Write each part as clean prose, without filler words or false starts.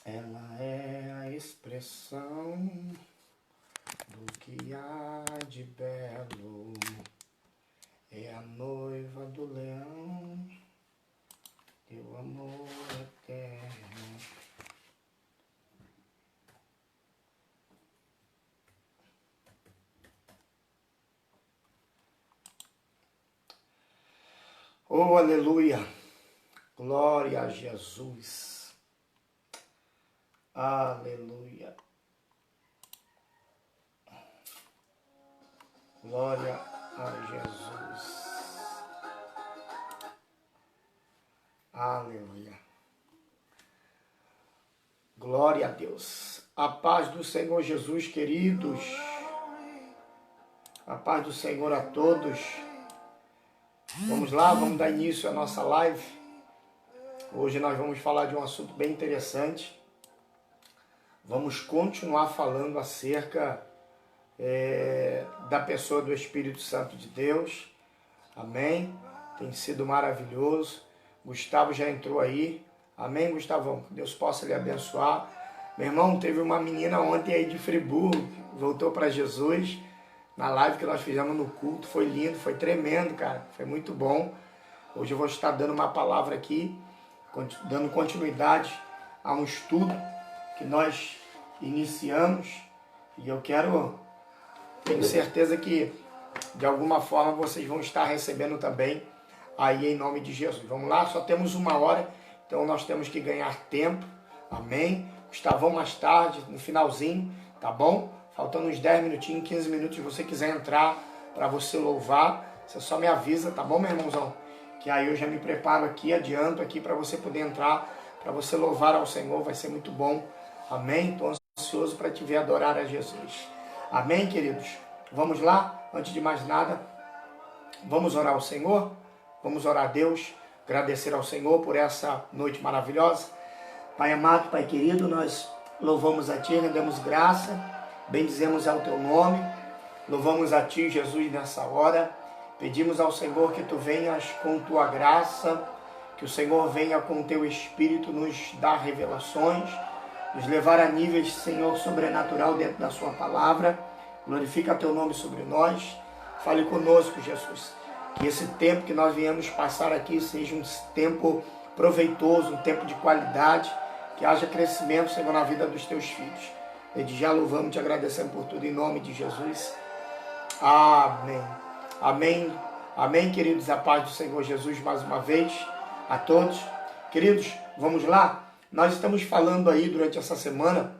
Ela é a expressão do que há de belo, é a noiva do leão, teu amor eterno. Oh, aleluia! Glória a Jesus! Aleluia! Glória a Jesus! Aleluia! Glória a Deus! A paz do Senhor Jesus, queridos! A paz do Senhor a todos! Vamos lá, vamos dar início à nossa live. Hoje nós vamos falar de um assunto bem interessante. Vamos continuar falando acerca da pessoa do Espírito Santo de Deus. Amém? Tem sido maravilhoso. Gustavo já entrou aí. Amém, Gustavão? Que Deus possa lhe abençoar. Meu irmão, teve uma menina ontem aí de Friburgo, voltou para Jesus. Na live que nós fizemos no culto, foi lindo, foi tremendo, cara. Foi muito bom. Hoje eu vou estar dando uma palavra aqui, dando continuidade a um estudo que nós iniciamos. E eu tenho certeza que de alguma forma vocês vão estar recebendo também aí em nome de Jesus. Vamos lá, só temos 1 hora, então nós temos que ganhar tempo. Amém? Gustavão mais tarde, no finalzinho, tá bom? Faltando uns 10 minutinhos, 15 minutos, se você quiser entrar para você louvar, você só me avisa, tá bom, meu irmãozão? Que aí eu já me preparo aqui, adianto aqui para você poder entrar, para você louvar ao Senhor, vai ser muito bom. Amém? Estou ansioso para te ver adorar a Jesus. Amém, queridos? Vamos lá? Antes de mais nada, vamos orar ao Senhor? Vamos orar a Deus, agradecer ao Senhor por essa noite maravilhosa. Pai amado, Pai querido, nós louvamos a Ti, rendemos graça, bendizemos ao Teu nome, louvamos a Ti, Jesus, nessa hora. Pedimos ao Senhor que Tu venhas com Tua graça, que o Senhor venha com o Teu Espírito nos dar revelações, nos levar a níveis, Senhor, sobrenatural dentro da Sua palavra. Glorifica Teu nome sobre nós. Fale conosco, Jesus. Que esse tempo que nós viemos passar aqui seja um tempo proveitoso, um tempo de qualidade. Que haja crescimento, Senhor, na vida dos Teus filhos. Desde já louvamos e te agradecemos por tudo em nome de Jesus. Amém. Amém. Amém, queridos. A paz do Senhor Jesus mais uma vez a todos. Queridos, vamos lá? Nós estamos falando aí durante essa semana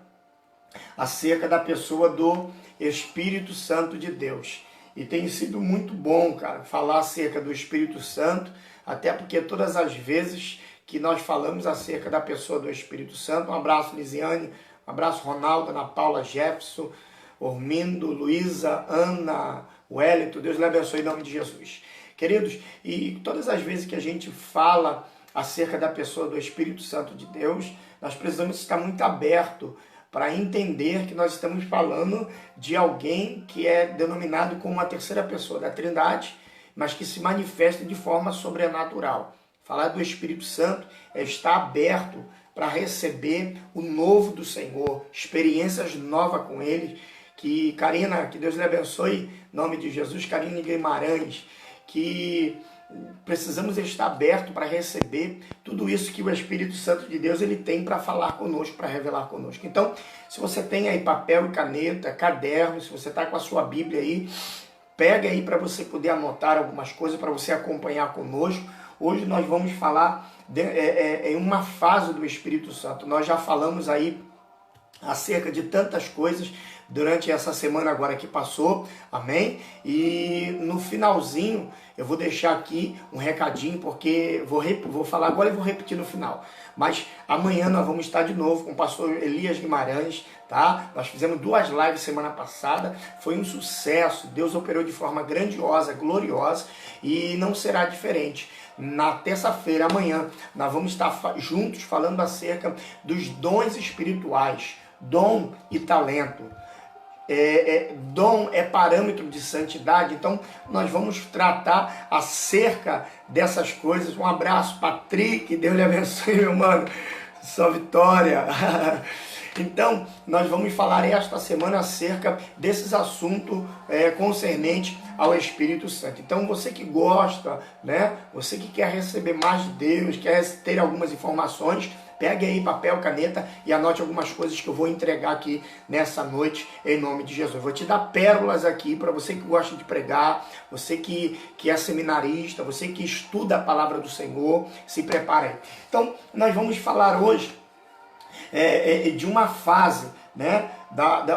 acerca da pessoa do Espírito Santo de Deus. E tem sido muito bom, cara, falar acerca do Espírito Santo, até porque todas as vezes que nós falamos acerca da pessoa do Espírito Santo, um abraço Lisiane, um abraço Ronaldo, Ana Paula, Jefferson, Ormindo, Luísa, Ana, Wellington, Deus lhe abençoe em nome de Jesus. Queridos, e todas as vezes que a gente fala acerca da pessoa do Espírito Santo de Deus, nós precisamos estar muito aberto para entender que nós estamos falando de alguém que é denominado como a terceira pessoa da Trindade, mas que se manifesta de forma sobrenatural. Falar do Espírito Santo é estar aberto para receber o novo do Senhor, experiências novas com Ele. Que Karina, que Deus lhe abençoe, em nome de Jesus, Karina Guimarães, que precisamos estar abertos para receber tudo isso que o Espírito Santo de Deus ele tem para falar conosco, para revelar conosco. Então, se você tem aí papel e caneta, caderno, se você está com a sua Bíblia aí, pega aí para você poder anotar algumas coisas, para você acompanhar conosco. Hoje nós vamos falar em uma fase do Espírito Santo. Nós já falamos aí acerca de tantas coisas durante essa semana agora que passou, amém? E no finalzinho eu vou deixar aqui um recadinho, porque vou falar agora e vou repetir no final. Mas amanhã nós vamos estar de novo com o pastor Elias Guimarães, tá? Nós fizemos 2 lives semana passada, foi um sucesso, Deus operou de forma grandiosa, gloriosa, e não será diferente. Na terça-feira, amanhã, nós vamos estar juntos falando acerca dos dons espirituais, dom e talento. Dom é parâmetro de santidade, então nós vamos tratar acerca dessas coisas. Um abraço, Patrick, Deus lhe abençoe, meu mano. Só vitória. Então, nós vamos falar esta semana acerca desses assuntos concernentes ao Espírito Santo. Então, você que gosta, né? Você que quer receber mais de Deus, quer ter algumas informações, pegue aí papel, caneta e anote algumas coisas que eu vou entregar aqui nessa noite, em nome de Jesus. Eu vou te dar pérolas aqui para você que gosta de pregar, você que é seminarista, você que estuda a palavra do Senhor, se prepare aí. Então, nós vamos falar hoje de uma fase, né,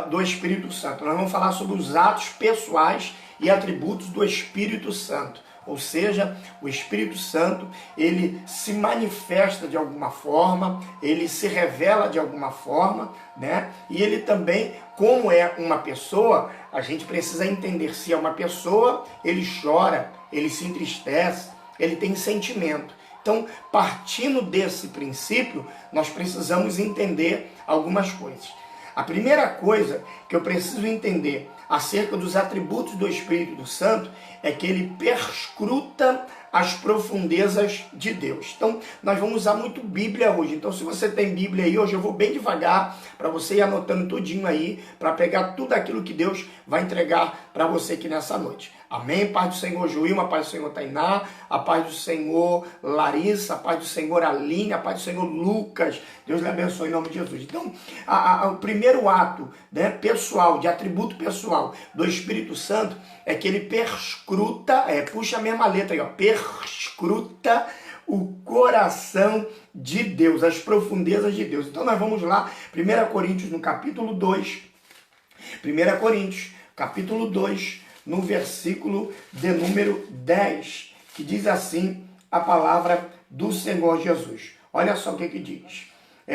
do Espírito Santo. Nós vamos falar sobre os atos pessoais e atributos do Espírito Santo. Ou seja, o Espírito Santo, ele se manifesta de alguma forma, ele se revela de alguma forma, né? E ele também, como é uma pessoa, a gente precisa entender se é uma pessoa, ele chora, ele se entristece, ele tem sentimento. Então, partindo desse princípio, nós precisamos entender algumas coisas. A primeira coisa que eu preciso entender acerca dos atributos do Espírito Santo é que ele perscruta as profundezas de Deus. Então, nós vamos usar muito Bíblia hoje. Então, se você tem Bíblia aí, hoje eu vou bem devagar para você ir anotando tudinho aí, para pegar tudo aquilo que Deus vai entregar para você aqui nessa noite. Amém? Paz do Senhor Joilma, a paz do Senhor Tainá, a paz do Senhor Larissa, a paz do Senhor Aline, a paz do Senhor Lucas. Deus lhe abençoe em nome de Jesus. Então, o primeiro ato, né, pessoal, de atributo pessoal do Espírito Santo é que ele perscruta, puxa a mesma letra aí, ó, perscruta o coração de Deus, as profundezas de Deus. Então nós vamos lá, 1 Coríntios no capítulo 2, 1 Coríntios, capítulo 2, no versículo de número 10, que diz assim a palavra do Senhor Jesus. Olha só o que diz.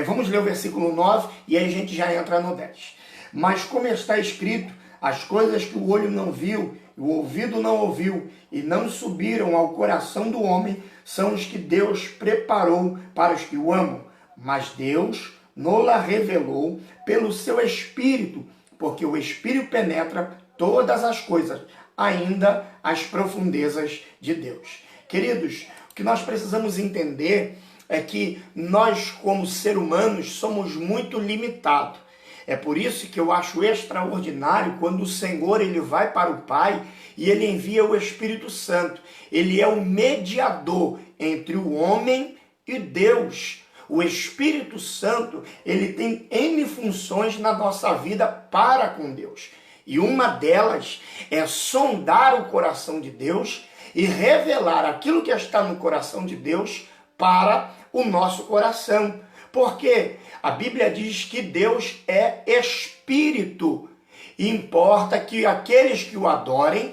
Vamos ler o versículo 9 e aí a gente já entra no 10. Mas como está escrito, as coisas que o olho não viu, o ouvido não ouviu e não subiram ao coração do homem, são os que Deus preparou para os que o amam. Mas Deus nos-la revelou pelo seu Espírito, porque o Espírito penetra todas as coisas, ainda as profundezas de Deus. Queridos, o que nós precisamos entender é que nós, como seres humanos, somos muito limitados. É por isso que eu acho extraordinário quando o Senhor ele vai para o Pai e ele envia o Espírito Santo. Ele é o mediador entre o homem e Deus. O Espírito Santo ele tem N funções na nossa vida para com Deus. E uma delas é sondar o coração de Deus e revelar aquilo que está no coração de Deus para o nosso coração. Porque a Bíblia diz que Deus é Espírito. E importa que aqueles que o adorem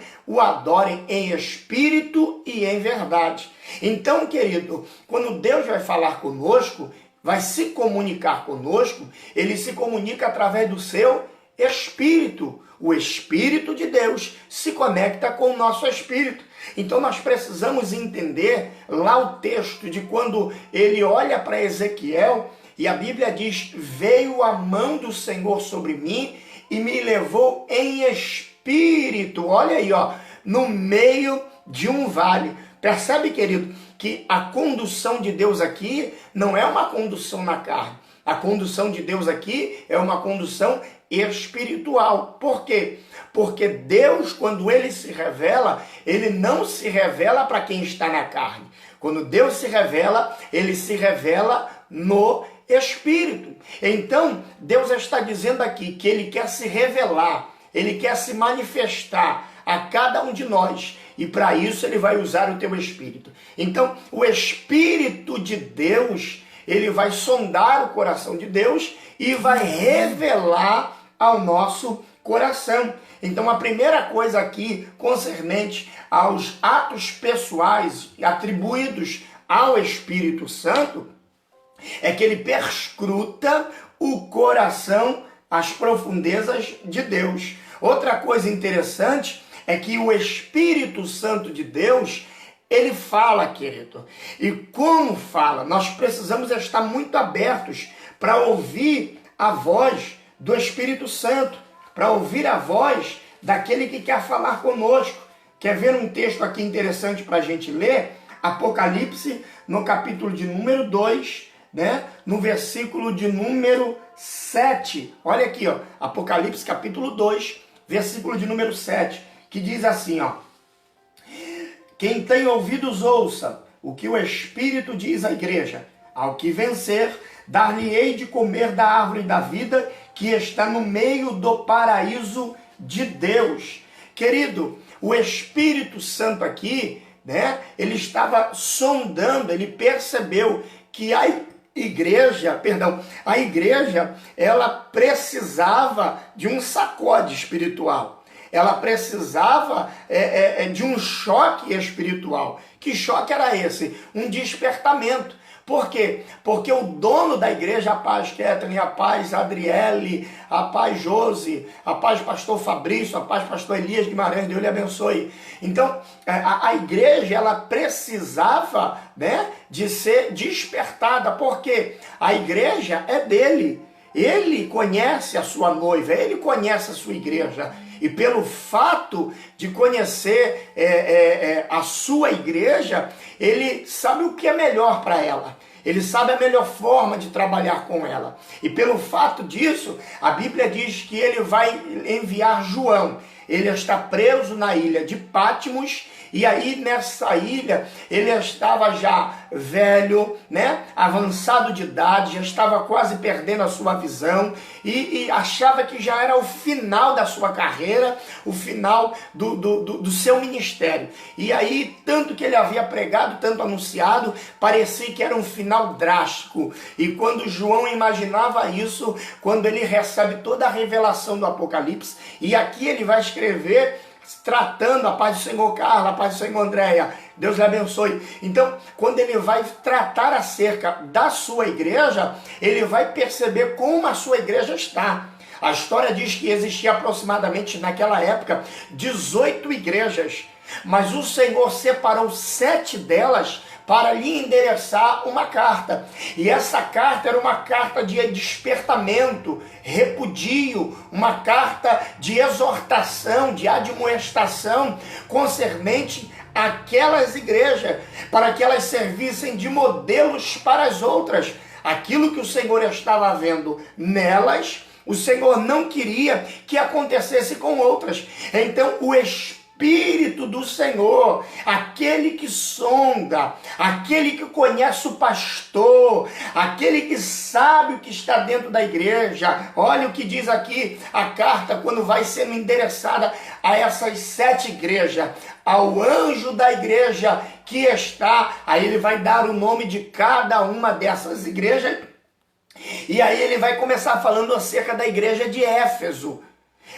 em espírito e em verdade. Então, querido, quando Deus vai falar conosco, vai se comunicar conosco, ele se comunica através do seu Espírito. O Espírito de Deus se conecta com o nosso espírito. Então nós precisamos entender lá o texto de quando ele olha para Ezequiel e a Bíblia diz: veio a mão do Senhor sobre mim e me levou em espírito. Olha aí, ó, no meio de um vale. Percebe, querido, que a condução de Deus aqui não é uma condução na carne. A condução de Deus aqui é uma condução espiritual. Por quê? Porque Deus, quando ele se revela, ele não se revela para quem está na carne. Quando Deus se revela, ele se revela no Espírito. Então, Deus está dizendo aqui que ele quer se revelar, ele quer se manifestar a cada um de nós. E para isso ele vai usar o teu Espírito. Então, o Espírito de Deus, ele vai sondar o coração de Deus e vai revelar ao nosso coração. Então, a primeira coisa aqui, concernente aos atos pessoais atribuídos ao Espírito Santo, é que ele perscruta o coração, as profundezas de Deus. Outra coisa interessante é que o Espírito Santo de Deus, ele fala, querido. E como fala? Nós precisamos estar muito abertos para ouvir a voz do Espírito Santo, para ouvir a voz daquele que quer falar conosco. Quer ver um texto aqui interessante para a gente ler? Apocalipse, no capítulo de número 2, né? No versículo de número 7. Olha aqui, ó, Apocalipse capítulo 2, versículo de número 7, que diz assim, ó: quem tem ouvidos ouça o que o Espírito diz à igreja. Ao que vencer, dar-lhe-ei de comer da árvore da vida que está no meio do paraíso de Deus. Querido, o Espírito Santo aqui, né, ele estava sondando, ele percebeu que a igreja, ela precisava de um sacode espiritual. Ela precisava de um choque espiritual. Que choque era esse? Um despertamento. Por quê? Porque o dono da igreja, a paz Kathleen, a paz Adriele, a paz Josi, a paz pastor Fabrício, a paz pastor Elias Guimarães, Deus lhe abençoe. Então, a igreja, ela precisava, né, de ser despertada, porque a igreja é dele. Ele conhece a sua noiva, ele conhece a sua igreja. E pelo fato de conhecer a sua igreja, ele sabe o que é melhor para ela. Ele sabe a melhor forma de trabalhar com ela. E pelo fato disso, a Bíblia diz que ele vai enviar João. Ele está preso na ilha de Patmos. E aí nessa ilha ele estava já velho, né? Avançado de idade, já estava quase perdendo a sua visão e achava que já era o final da sua carreira, o final do seu ministério. E aí, tanto que ele havia pregado, tanto anunciado, parecia que era um final drástico. E quando João imaginava isso, quando ele recebe toda a revelação do Apocalipse, e aqui ele vai escrever tratando, a paz do Senhor Carla, a paz do Senhor Andréia, Deus lhe abençoe. Então, quando ele vai tratar acerca da sua igreja, ele vai perceber como a sua igreja está. A história diz que existia aproximadamente naquela época 18 igrejas, mas o Senhor separou 7 delas para lhe endereçar uma carta. E essa carta era uma carta de despertamento, repudio, uma carta de exortação, de admoestação concernente àquelas igrejas, para que elas servissem de modelos para as outras. Aquilo que o Senhor estava vendo nelas, o Senhor não queria que acontecesse com outras. Então o Espírito do Senhor, aquele que sonda, aquele que conhece o pastor, aquele que sabe o que está dentro da igreja. Olha o que diz aqui a carta quando vai sendo endereçada a essas 7 igrejas. Ao anjo da igreja que está, aí ele vai dar o nome de cada uma dessas igrejas. E aí ele vai começar falando acerca da igreja de Éfeso.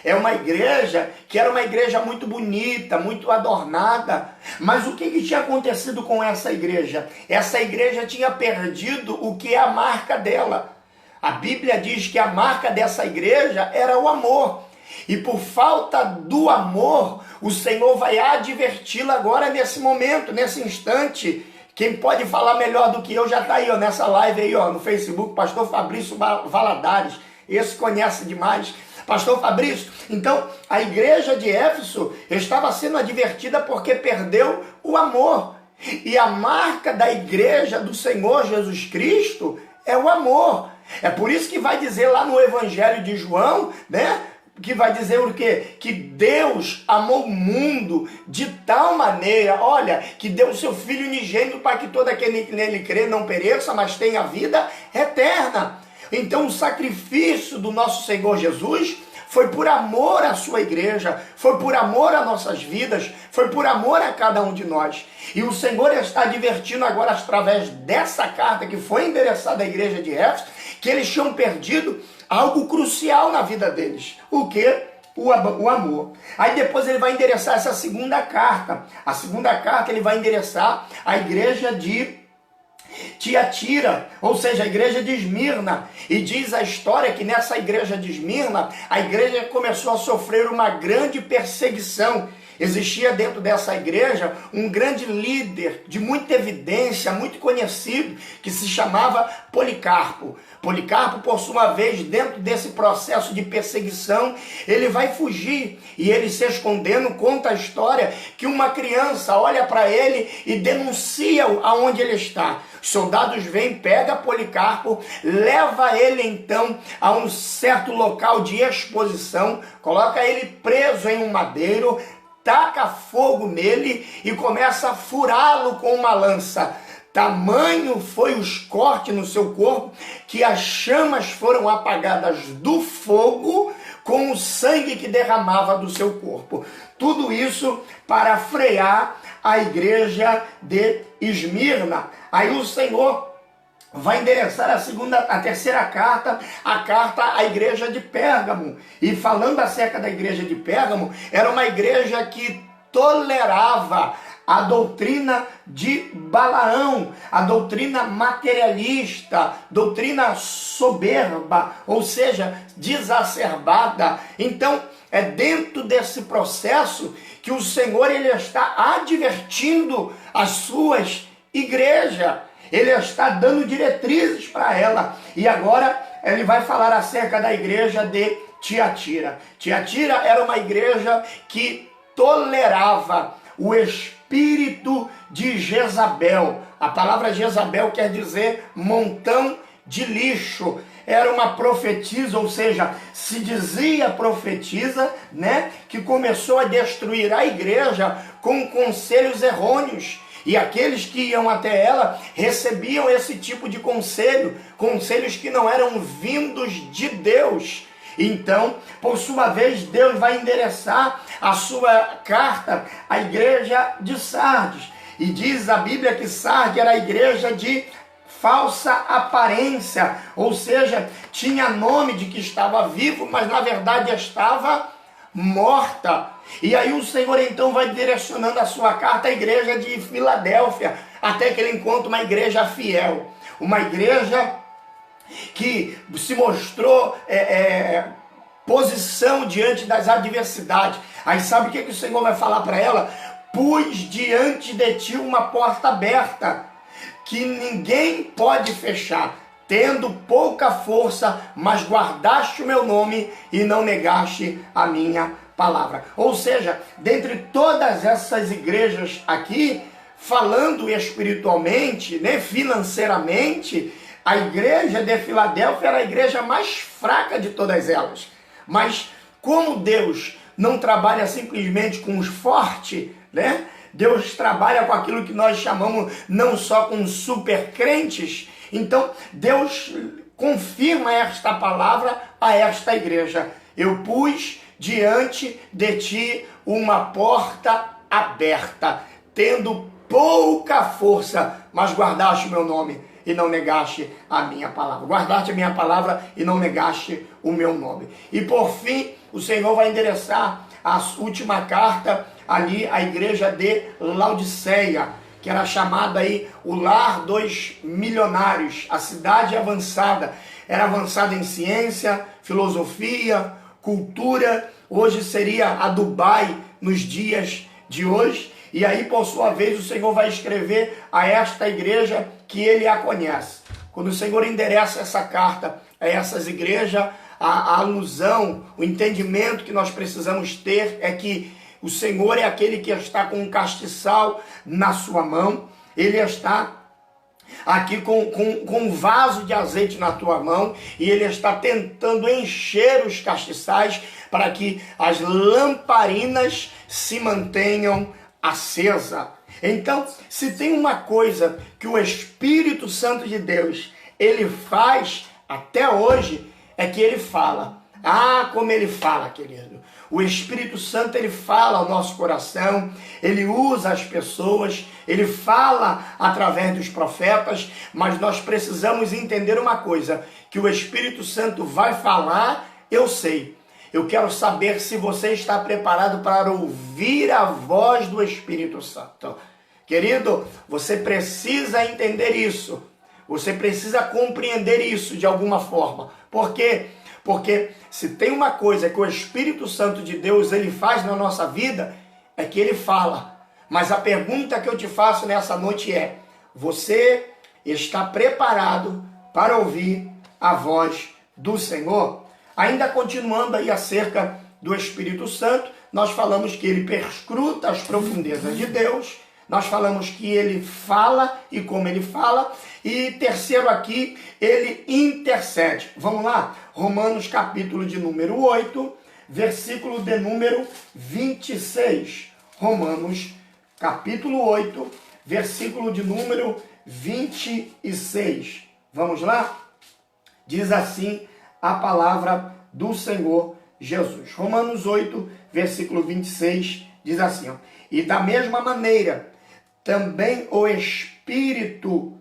É uma igreja que era uma igreja muito bonita, muito adornada. Mas o que tinha acontecido com essa igreja? Essa igreja tinha perdido o que é a marca dela. A Bíblia diz que a marca dessa igreja era o amor. E por falta do amor, o Senhor vai adverti-la agora nesse momento, nesse instante. Quem pode falar melhor do que eu já está aí, ó, nessa live aí, ó, no Facebook, pastor Fabrício Valadares. Esse conhece demais. Pastor Fabrício, então a igreja de Éfeso estava sendo advertida porque perdeu o amor. E a marca da igreja do Senhor Jesus Cristo é o amor. É por isso que vai dizer lá no Evangelho de João, né? Que vai dizer o quê? Que Deus amou o mundo de tal maneira, olha, que deu o seu Filho unigênito para que todo aquele que nele crê não pereça, mas tenha vida eterna. Então o sacrifício do nosso Senhor Jesus foi por amor à sua igreja, foi por amor às nossas vidas, foi por amor a cada um de nós. E o Senhor está advertindo agora através dessa carta que foi endereçada à igreja de Éfeso, que eles tinham perdido algo crucial na vida deles. O quê? O amor. Aí depois ele vai endereçar essa segunda carta. A segunda carta ele vai endereçar à igreja de Tiatira, ou seja, a igreja de Esmirna. E diz a história que nessa igreja de Esmirna, a igreja começou a sofrer uma grande perseguição. Existia dentro dessa igreja um grande líder de muita evidência, muito conhecido, que se chamava Policarpo. Policarpo, por sua vez, dentro desse processo de perseguição, ele vai fugir e ele se escondendo, conta a história que uma criança olha para ele e denuncia aonde ele está. Os soldados vêm, pega Policarpo, leva ele então a um certo local de exposição, coloca ele preso em um madeiro, taca fogo nele e começa a furá-lo com uma lança. Tamanho foi os cortes no seu corpo que as chamas foram apagadas do fogo com o sangue que derramava do seu corpo. Tudo isso para frear a igreja de Esmirna. Aí o Senhor vai endereçar a terceira carta, a carta à igreja de Pérgamo. E falando acerca da igreja de Pérgamo, era uma igreja que tolerava a doutrina de Balaão, a doutrina materialista, doutrina soberba, ou seja, desacerbada. Então, é dentro desse processo que o Senhor ele está advertindo as suas igrejas. Ele está dando diretrizes para ela. E agora ele vai falar acerca da igreja de Tiatira. Tiatira era uma igreja que tolerava o espírito de Jezabel. A palavra Jezabel quer dizer montão de lixo. Era uma profetisa, ou seja, se dizia profetisa, né, que começou a destruir a igreja com conselhos errôneos. E aqueles que iam até ela recebiam esse tipo de conselho, conselhos que não eram vindos de Deus. Então, por sua vez, Deus vai endereçar a sua carta à igreja de Sardes. E diz a Bíblia que Sardes era a igreja de falsa aparência, ou seja, tinha nome de que estava vivo, mas na verdade estava morta. E aí o Senhor então vai direcionando a sua carta à igreja de Filadélfia, até que ele encontra uma igreja fiel, uma igreja que se mostrou posição diante das adversidades. Aí sabe o que o Senhor vai falar para ela? Pus diante de ti uma porta aberta, que ninguém pode fechar, tendo pouca força, mas guardaste o meu nome e não negaste a minha palavra. Ou seja, dentre todas essas igrejas aqui, falando espiritualmente, né, financeiramente, a igreja de Filadélfia era a igreja mais fraca de todas elas. Mas como Deus não trabalha simplesmente com os fortes, né? Deus trabalha com aquilo que nós chamamos não só com super crentes. Então Deus confirma esta palavra a esta igreja. Eu pus diante de ti uma porta aberta, tendo pouca força, mas guardaste o meu nome e não negaste a minha palavra. Guardaste a minha palavra e não negaste o meu nome. E por fim, o Senhor vai endereçar a última carta ali à igreja de Laodiceia, que era chamada aí o lar dos milionários, a cidade avançada. Era avançada em ciência, filosofia, cultura. Hoje seria a Dubai nos dias de hoje. E aí, por sua vez, o Senhor vai escrever a esta igreja que ele a conhece. Quando o Senhor endereça essa carta a essas igrejas, a alusão, o entendimento que nós precisamos ter é que o Senhor é aquele que está com um castiçal na sua mão, ele está aqui com um vaso de azeite na tua mão e ele está tentando encher os castiçais para que as lamparinas se mantenham acesa. Então, se tem uma coisa que o Espírito Santo de Deus ele faz até hoje, é que ele fala. Ah, como ele fala, querido. O Espírito Santo, ele fala ao nosso coração, ele usa as pessoas, ele fala através dos profetas, mas nós precisamos entender uma coisa, que o Espírito Santo vai falar, eu sei. Eu quero saber se você está preparado para ouvir a voz do Espírito Santo. Querido, você precisa entender isso. Você precisa compreender isso de alguma forma. Por quê? Porque se tem uma coisa que o Espírito Santo de Deus ele faz na nossa vida, é que ele fala. Mas a pergunta que eu te faço nessa noite é: você está preparado para ouvir a voz do Senhor? Ainda continuando aí acerca do Espírito Santo, nós falamos que ele perscruta as profundezas de Deus, nós falamos que ele fala e como ele fala, e terceiro aqui, ele intercede. Vamos lá? Romanos capítulo de número 8, versículo de número 26. Romanos capítulo 8, versículo de número 26. Vamos lá? Diz assim a palavra do Senhor Jesus. Romanos 8, versículo 26, diz assim: e da mesma maneira, também o Espírito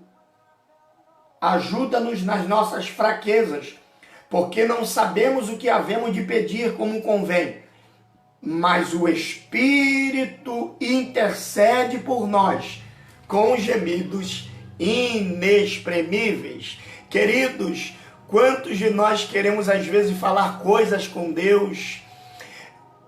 ajuda-nos nas nossas fraquezas, porque não sabemos o que havemos de pedir como convém, mas o Espírito intercede por nós com gemidos inexprimíveis. Queridos, quantos de nós queremos às vezes falar coisas com Deus,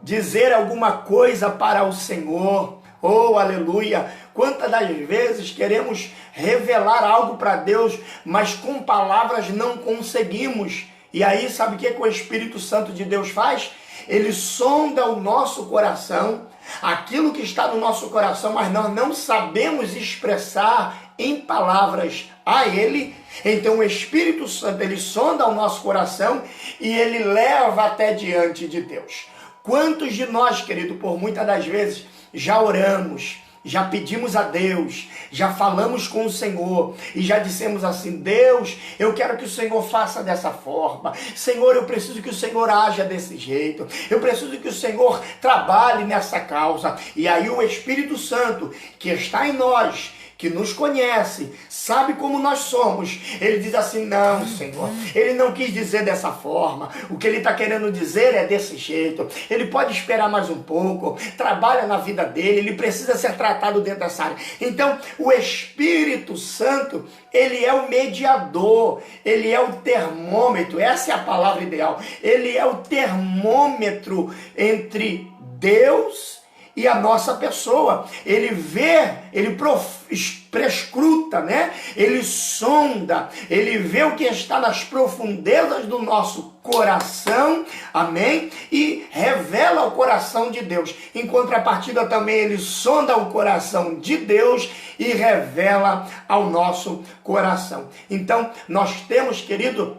dizer alguma coisa para o Senhor, oh aleluia, quantas das vezes queremos revelar algo para Deus, mas com palavras não conseguimos. E aí sabe o que o Espírito Santo de Deus faz? Ele sonda o nosso coração, aquilo que está no nosso coração, mas nós não sabemos expressar em palavras a Ele. Então o Espírito Santo, ele sonda o nosso coração e ele leva até diante de Deus. Quantos de nós, querido, por muitas das vezes, já oramos, já pedimos a Deus, já falamos com o Senhor e já dissemos assim: Deus, eu quero que o Senhor faça dessa forma. Senhor, eu preciso que o Senhor haja desse jeito. Eu preciso que o Senhor trabalhe nessa causa. E aí o Espírito Santo, que está em nós, que nos conhece, sabe como nós somos, ele diz assim: não, Senhor, ele não quis dizer dessa forma, o que ele está querendo dizer é desse jeito, ele pode esperar mais um pouco, trabalha na vida dele, ele precisa ser tratado dentro dessa área. Então, o Espírito Santo, ele é o mediador, ele é o termômetro, essa é a palavra ideal, ele é o termômetro entre Deus e a nossa pessoa. Ele vê, ele prescruta, né? Ele sonda, ele vê o que está nas profundezas do nosso coração, amém? E revela o coração de Deus. Em contrapartida também, ele sonda o coração de Deus e revela ao nosso coração. Então, nós temos, querido,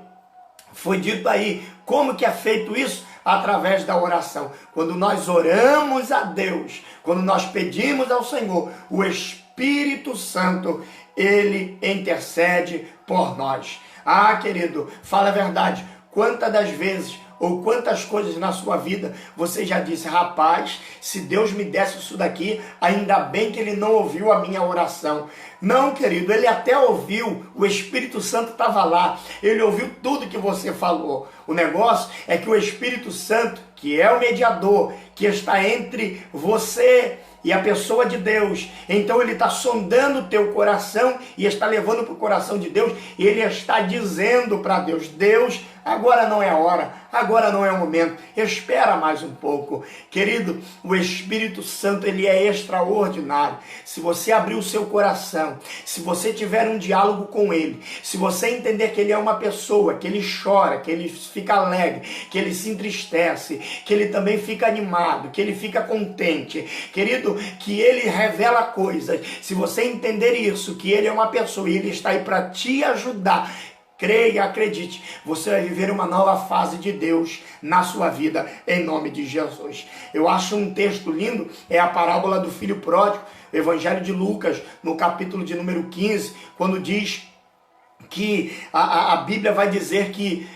foi dito aí, como que é feito isso? Através da oração. Quando nós oramos a Deus, quando nós pedimos ao Senhor, o Espírito Santo, ele intercede por nós. Ah, querido, fala a verdade. Quantas das vezes ou quantas coisas na sua vida você já disse: rapaz, se Deus me desse isso daqui, ainda bem que ele não ouviu a minha oração. Não, querido, ele até ouviu, o Espírito Santo estava lá, ele ouviu tudo que você falou. O negócio é que o Espírito Santo, que é o mediador, que está entre você e a pessoa de Deus, então ele está sondando o teu coração e está levando para o coração de Deus, e ele está dizendo para Deus: Deus, agora não é a hora, agora não é o momento, espera mais um pouco. Querido, o Espírito Santo, ele é extraordinário. Se você abrir o seu coração, se você tiver um diálogo com ele, se você entender que ele é uma pessoa, que ele chora, que ele fica alegre, que ele se entristece, que ele também fica animado, que ele fica contente, querido, que ele revela coisas, se você entender isso, que ele é uma pessoa e ele está aí para te ajudar, creia, acredite, você vai viver uma nova fase de Deus na sua vida, em nome de Jesus. Eu acho um texto lindo, é a parábola do filho pródigo, Evangelho de Lucas, no capítulo de número 15, quando diz que a Bíblia vai dizer que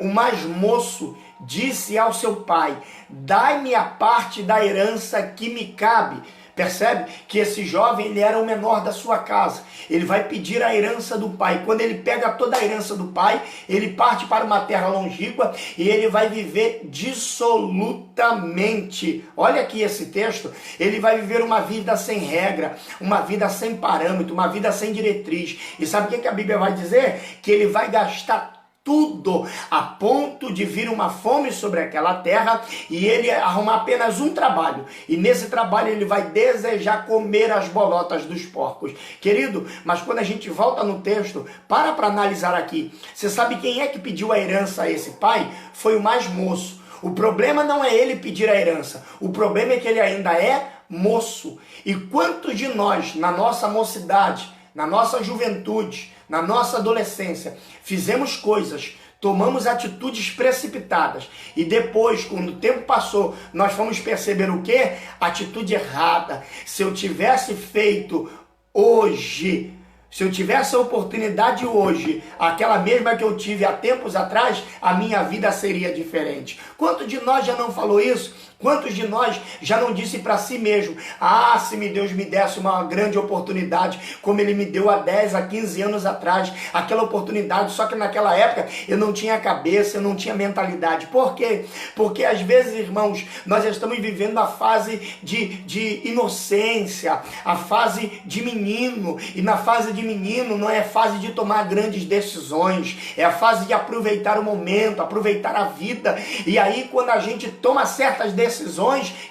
o mais moço disse ao seu pai: dai-me a parte da herança que me cabe. Percebe que esse jovem, ele era o menor da sua casa. Ele vai pedir a herança do pai. Quando ele pega toda a herança do pai, ele parte para uma terra longínqua e ele vai viver dissolutamente. Olha aqui esse texto. Ele vai viver uma vida sem regra, uma vida sem parâmetro, uma vida sem diretriz. E sabe o que a Bíblia vai dizer? Que ele vai gastar tudo, a ponto de vir uma fome sobre aquela terra e ele arrumar apenas um trabalho. E nesse trabalho ele vai desejar comer as bolotas dos porcos. Querido, mas quando a gente volta no texto, para analisar aqui. Você sabe quem é que pediu a herança a esse pai? Foi o mais moço. O problema não é ele pedir a herança. O problema é que ele ainda é moço. E quantos de nós, na nossa mocidade, na nossa juventude, na nossa adolescência, fizemos coisas, tomamos atitudes precipitadas e depois, quando o tempo passou, nós fomos perceber o quê? Atitude errada. Se eu tivesse feito hoje, se eu tivesse a oportunidade hoje, aquela mesma que eu tive há tempos atrás, a minha vida seria diferente. Quanto de nós já não falou isso? Quantos de nós já não disse para si mesmo: ah, se Deus me desse uma grande oportunidade, como Ele me deu há 10, há 15 anos atrás, aquela oportunidade, só que naquela época eu não tinha cabeça, eu não tinha mentalidade. Por quê? Porque às vezes, irmãos, nós estamos vivendo a fase de inocência, a fase de menino, e na fase de menino não é fase de tomar grandes decisões, é a fase de aproveitar o momento, aproveitar a vida. E aí quando a gente toma certas decisões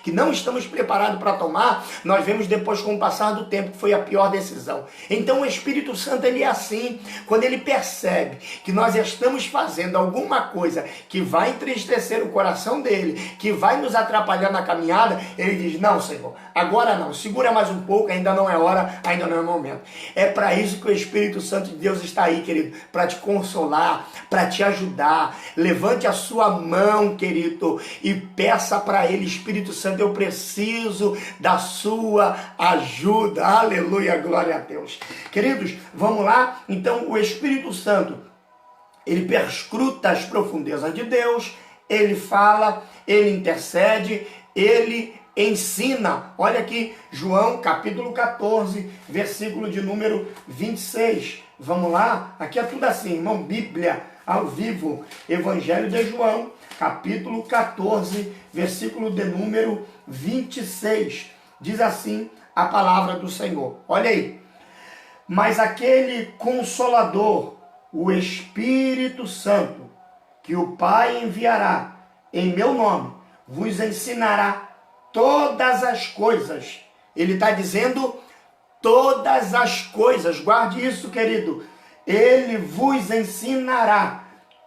que não estamos preparados para tomar, nós vemos depois com o passar do tempo que foi a pior decisão. Então o Espírito Santo, ele é assim, quando ele percebe que nós estamos fazendo alguma coisa que vai entristecer o coração dele, que vai nos atrapalhar na caminhada, ele diz: não, Senhor, agora não, segura mais um pouco, ainda não é hora, ainda não é momento. É para isso que o Espírito Santo de Deus está aí, querido, para te consolar, para te ajudar. Levante a sua mão, querido, e peça para Ele: Espírito Santo, eu preciso da sua ajuda. Aleluia, glória a Deus. Queridos, vamos lá? Então o Espírito Santo, ele perscruta as profundezas de Deus, ele fala, ele intercede, ele ensina. Olha aqui, João capítulo 14, versículo de número 26. Vamos lá? Aqui é tudo assim, irmão, Bíblia ao vivo, Evangelho de João, capítulo 14, versículo de número 26. Diz assim a palavra do Senhor. Olha aí. Mas aquele Consolador, o Espírito Santo, que o Pai enviará em meu nome, vos ensinará todas as coisas. Ele está dizendo todas as coisas. Guarde isso, querido. Ele vos ensinará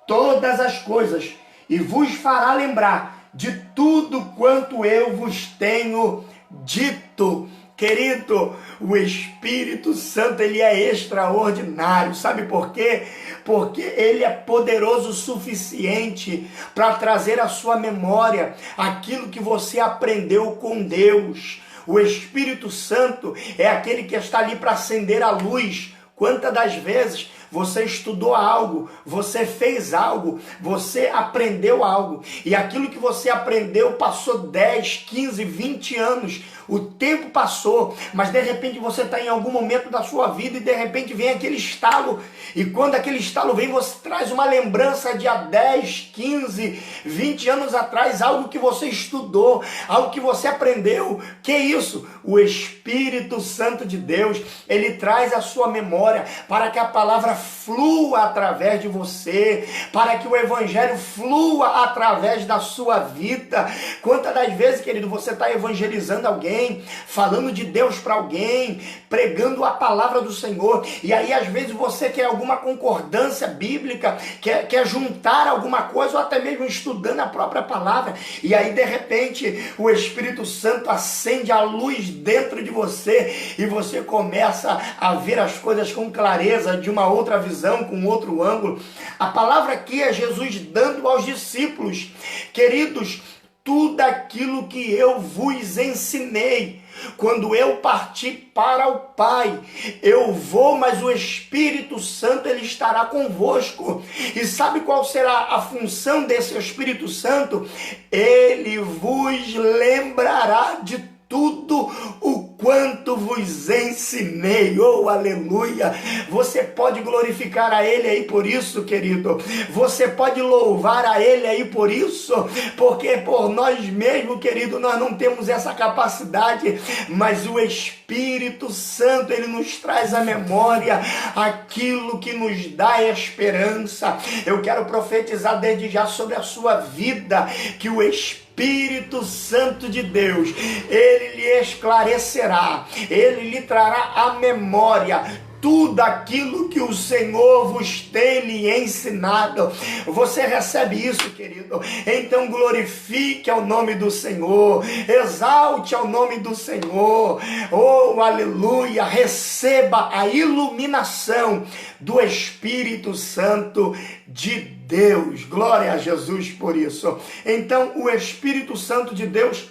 todas as coisas e vos fará lembrar de tudo quanto eu vos tenho dito. Querido, o Espírito Santo, ele é extraordinário. Sabe por quê? Porque ele é poderoso o suficiente para trazer à sua memória aquilo que você aprendeu com Deus. O Espírito Santo é aquele que está ali para acender a luz. Quantas das vezes você estudou algo, você fez algo, você aprendeu algo, e aquilo que você aprendeu passou 10, 15, 20 anos, o tempo passou, mas de repente você está em algum momento da sua vida e de repente vem aquele estalo, e quando aquele estalo vem, você traz uma lembrança de há 10, 15, 20 anos atrás, algo que você estudou, algo que você aprendeu. Que é isso? O Espírito Santo de Deus, ele traz a sua memória para que a palavra flua através de você, para que o Evangelho flua através da sua vida. Quantas das vezes, querido, você está evangelizando alguém, falando de Deus para alguém, pregando a palavra do Senhor, e aí às vezes você quer alguma concordância bíblica, quer juntar alguma coisa, ou até mesmo estudando a própria palavra, e aí de repente o Espírito Santo acende a luz dentro de você, e você começa a ver as coisas com clareza, de uma outra visão, com outro ângulo. A palavra aqui é Jesus dando aos discípulos: queridos, tudo aquilo que eu vos ensinei, quando eu parti para o Pai, eu vou, mas o Espírito Santo, ele estará convosco. E sabe qual será a função desse Espírito Santo? Ele vos lembrará de tudo o quanto vos ensinei. Oh, aleluia! Você pode glorificar a Ele aí por isso, querido. Você pode louvar a Ele aí por isso, porque por nós mesmos, querido, nós não temos essa capacidade, mas o Espírito Santo, Ele nos traz à memória aquilo que nos dá esperança. Eu quero profetizar desde já sobre a sua vida, que o Espírito Santo de Deus, Ele lhe esclarecerá, Ele lhe trará à memória tudo aquilo que o Senhor vos tem lhe ensinado. Você recebe isso, querido? Então glorifique ao nome do Senhor, exalte ao nome do Senhor. Oh, aleluia! Receba a iluminação do Espírito Santo de Deus. Glória a Jesus por isso. Então o Espírito Santo de Deus,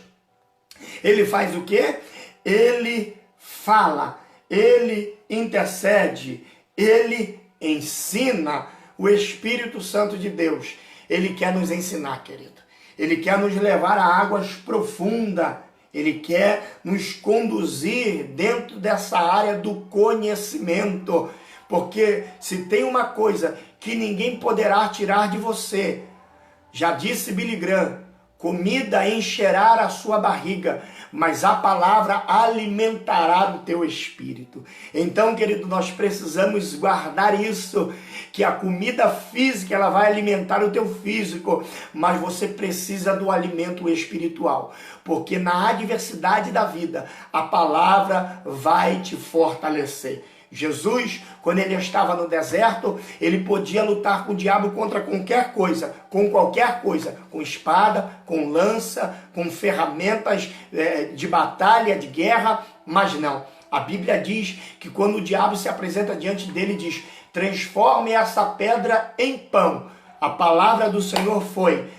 ele faz o quê? Ele fala, ele intercede, ele ensina. O Espírito Santo de Deus, ele quer nos ensinar, querido. Ele quer nos levar a águas profundas. Ele quer nos conduzir dentro dessa área do conhecimento. Porque se tem uma coisa que ninguém poderá tirar de você, já disse Billy Graham, comida encherá a sua barriga, mas a palavra alimentará o teu espírito. Então, querido, nós precisamos guardar isso, que a comida física, ela vai alimentar o teu físico, mas você precisa do alimento espiritual, porque na adversidade da vida, a palavra vai te fortalecer. Jesus, quando ele estava no deserto, ele podia lutar com o diabo contra qualquer coisa, com espada, com lança, com ferramentas de batalha, de guerra, mas não. A Bíblia diz que quando o diabo se apresenta diante dele, diz: transforme essa pedra em pão. A palavra do Senhor foi: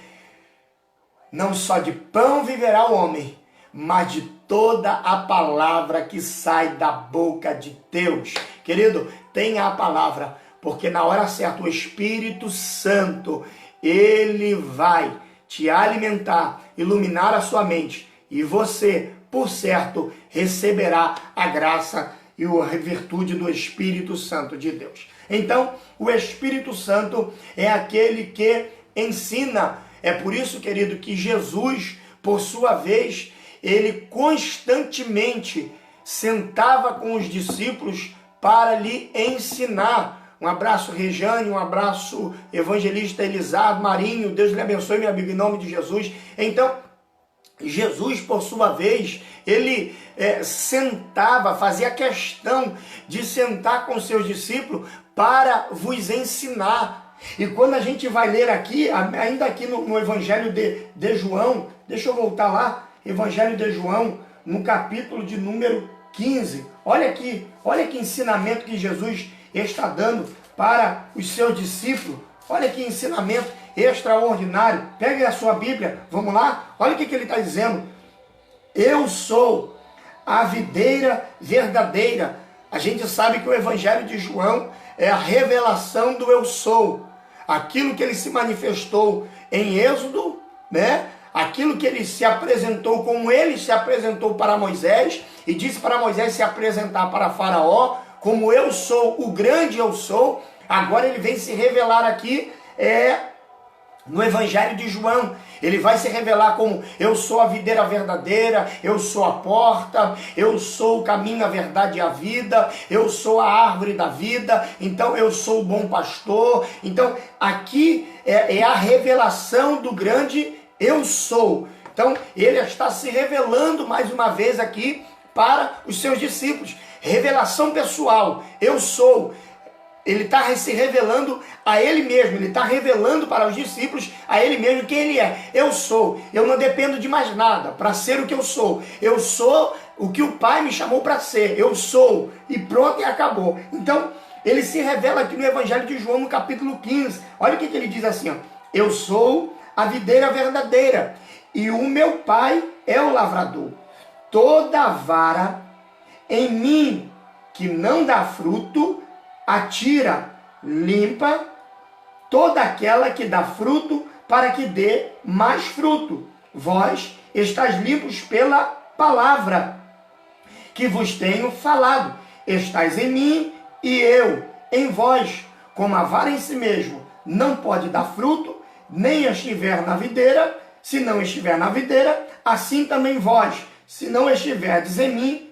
não só de pão viverá o homem, mas de toda a palavra que sai da boca de Deus. Querido, tenha a palavra, porque na hora certa o Espírito Santo, ele vai te alimentar, iluminar a sua mente, e você, por certo, receberá a graça e a virtude do Espírito Santo de Deus. Então, o Espírito Santo é aquele que ensina. É por isso, querido, que Jesus, por sua vez, ele constantemente sentava com os discípulos para lhe ensinar. Um abraço, Rejane, um abraço, evangelista Elisardo Marinho, Deus lhe abençoe, meu amigo, em nome de Jesus. Então, Jesus, por sua vez, ele sentava, fazia questão de sentar com seus discípulos para vos ensinar. E quando a gente vai ler aqui, ainda aqui no Evangelho de João, deixa eu voltar lá, Evangelho de João, no capítulo de número 15. Olha aqui, olha que ensinamento que Jesus está dando para os seus discípulos. Olha que ensinamento extraordinário. Pegue a sua Bíblia, vamos lá? Olha o que ele está dizendo. Eu sou a videira verdadeira. A gente sabe que o Evangelho de João é a revelação do eu sou. Aquilo que ele se manifestou em Êxodo, né? Aquilo que ele se apresentou, como ele se apresentou para Moisés, e disse para Moisés se apresentar para Faraó, como eu sou, o grande eu sou. Agora ele vem se revelar aqui, no Evangelho de João. Ele vai se revelar como: eu sou a videira verdadeira, eu sou a porta, eu sou o caminho, a verdade e a vida, eu sou a árvore da vida, então eu sou o bom pastor. Então aqui é a revelação do grande eu sou. Então ele está se revelando mais uma vez aqui para os seus discípulos. Revelação pessoal, eu sou. Ele está se revelando a ele mesmo, ele está revelando para os discípulos a ele mesmo quem ele é. Eu sou, eu não dependo de mais nada para ser o que eu sou. Eu sou o que o Pai me chamou para ser. Eu sou, e pronto, e acabou. Então, ele se revela aqui no Evangelho de João, no capítulo 15. Olha o que ele diz assim, ó. Eu sou a videira verdadeira, e o meu Pai é o lavrador. Toda vara em mim que não dá fruto, atira, limpa, toda aquela que dá fruto, para que dê mais fruto. Vós estáis limpos pela palavra que vos tenho falado. Estais em mim e eu em vós. Como a vara em si mesmo não pode dar fruto, nem estiver na videira, se não estiver na videira, assim também vós, se não estiverdes em mim,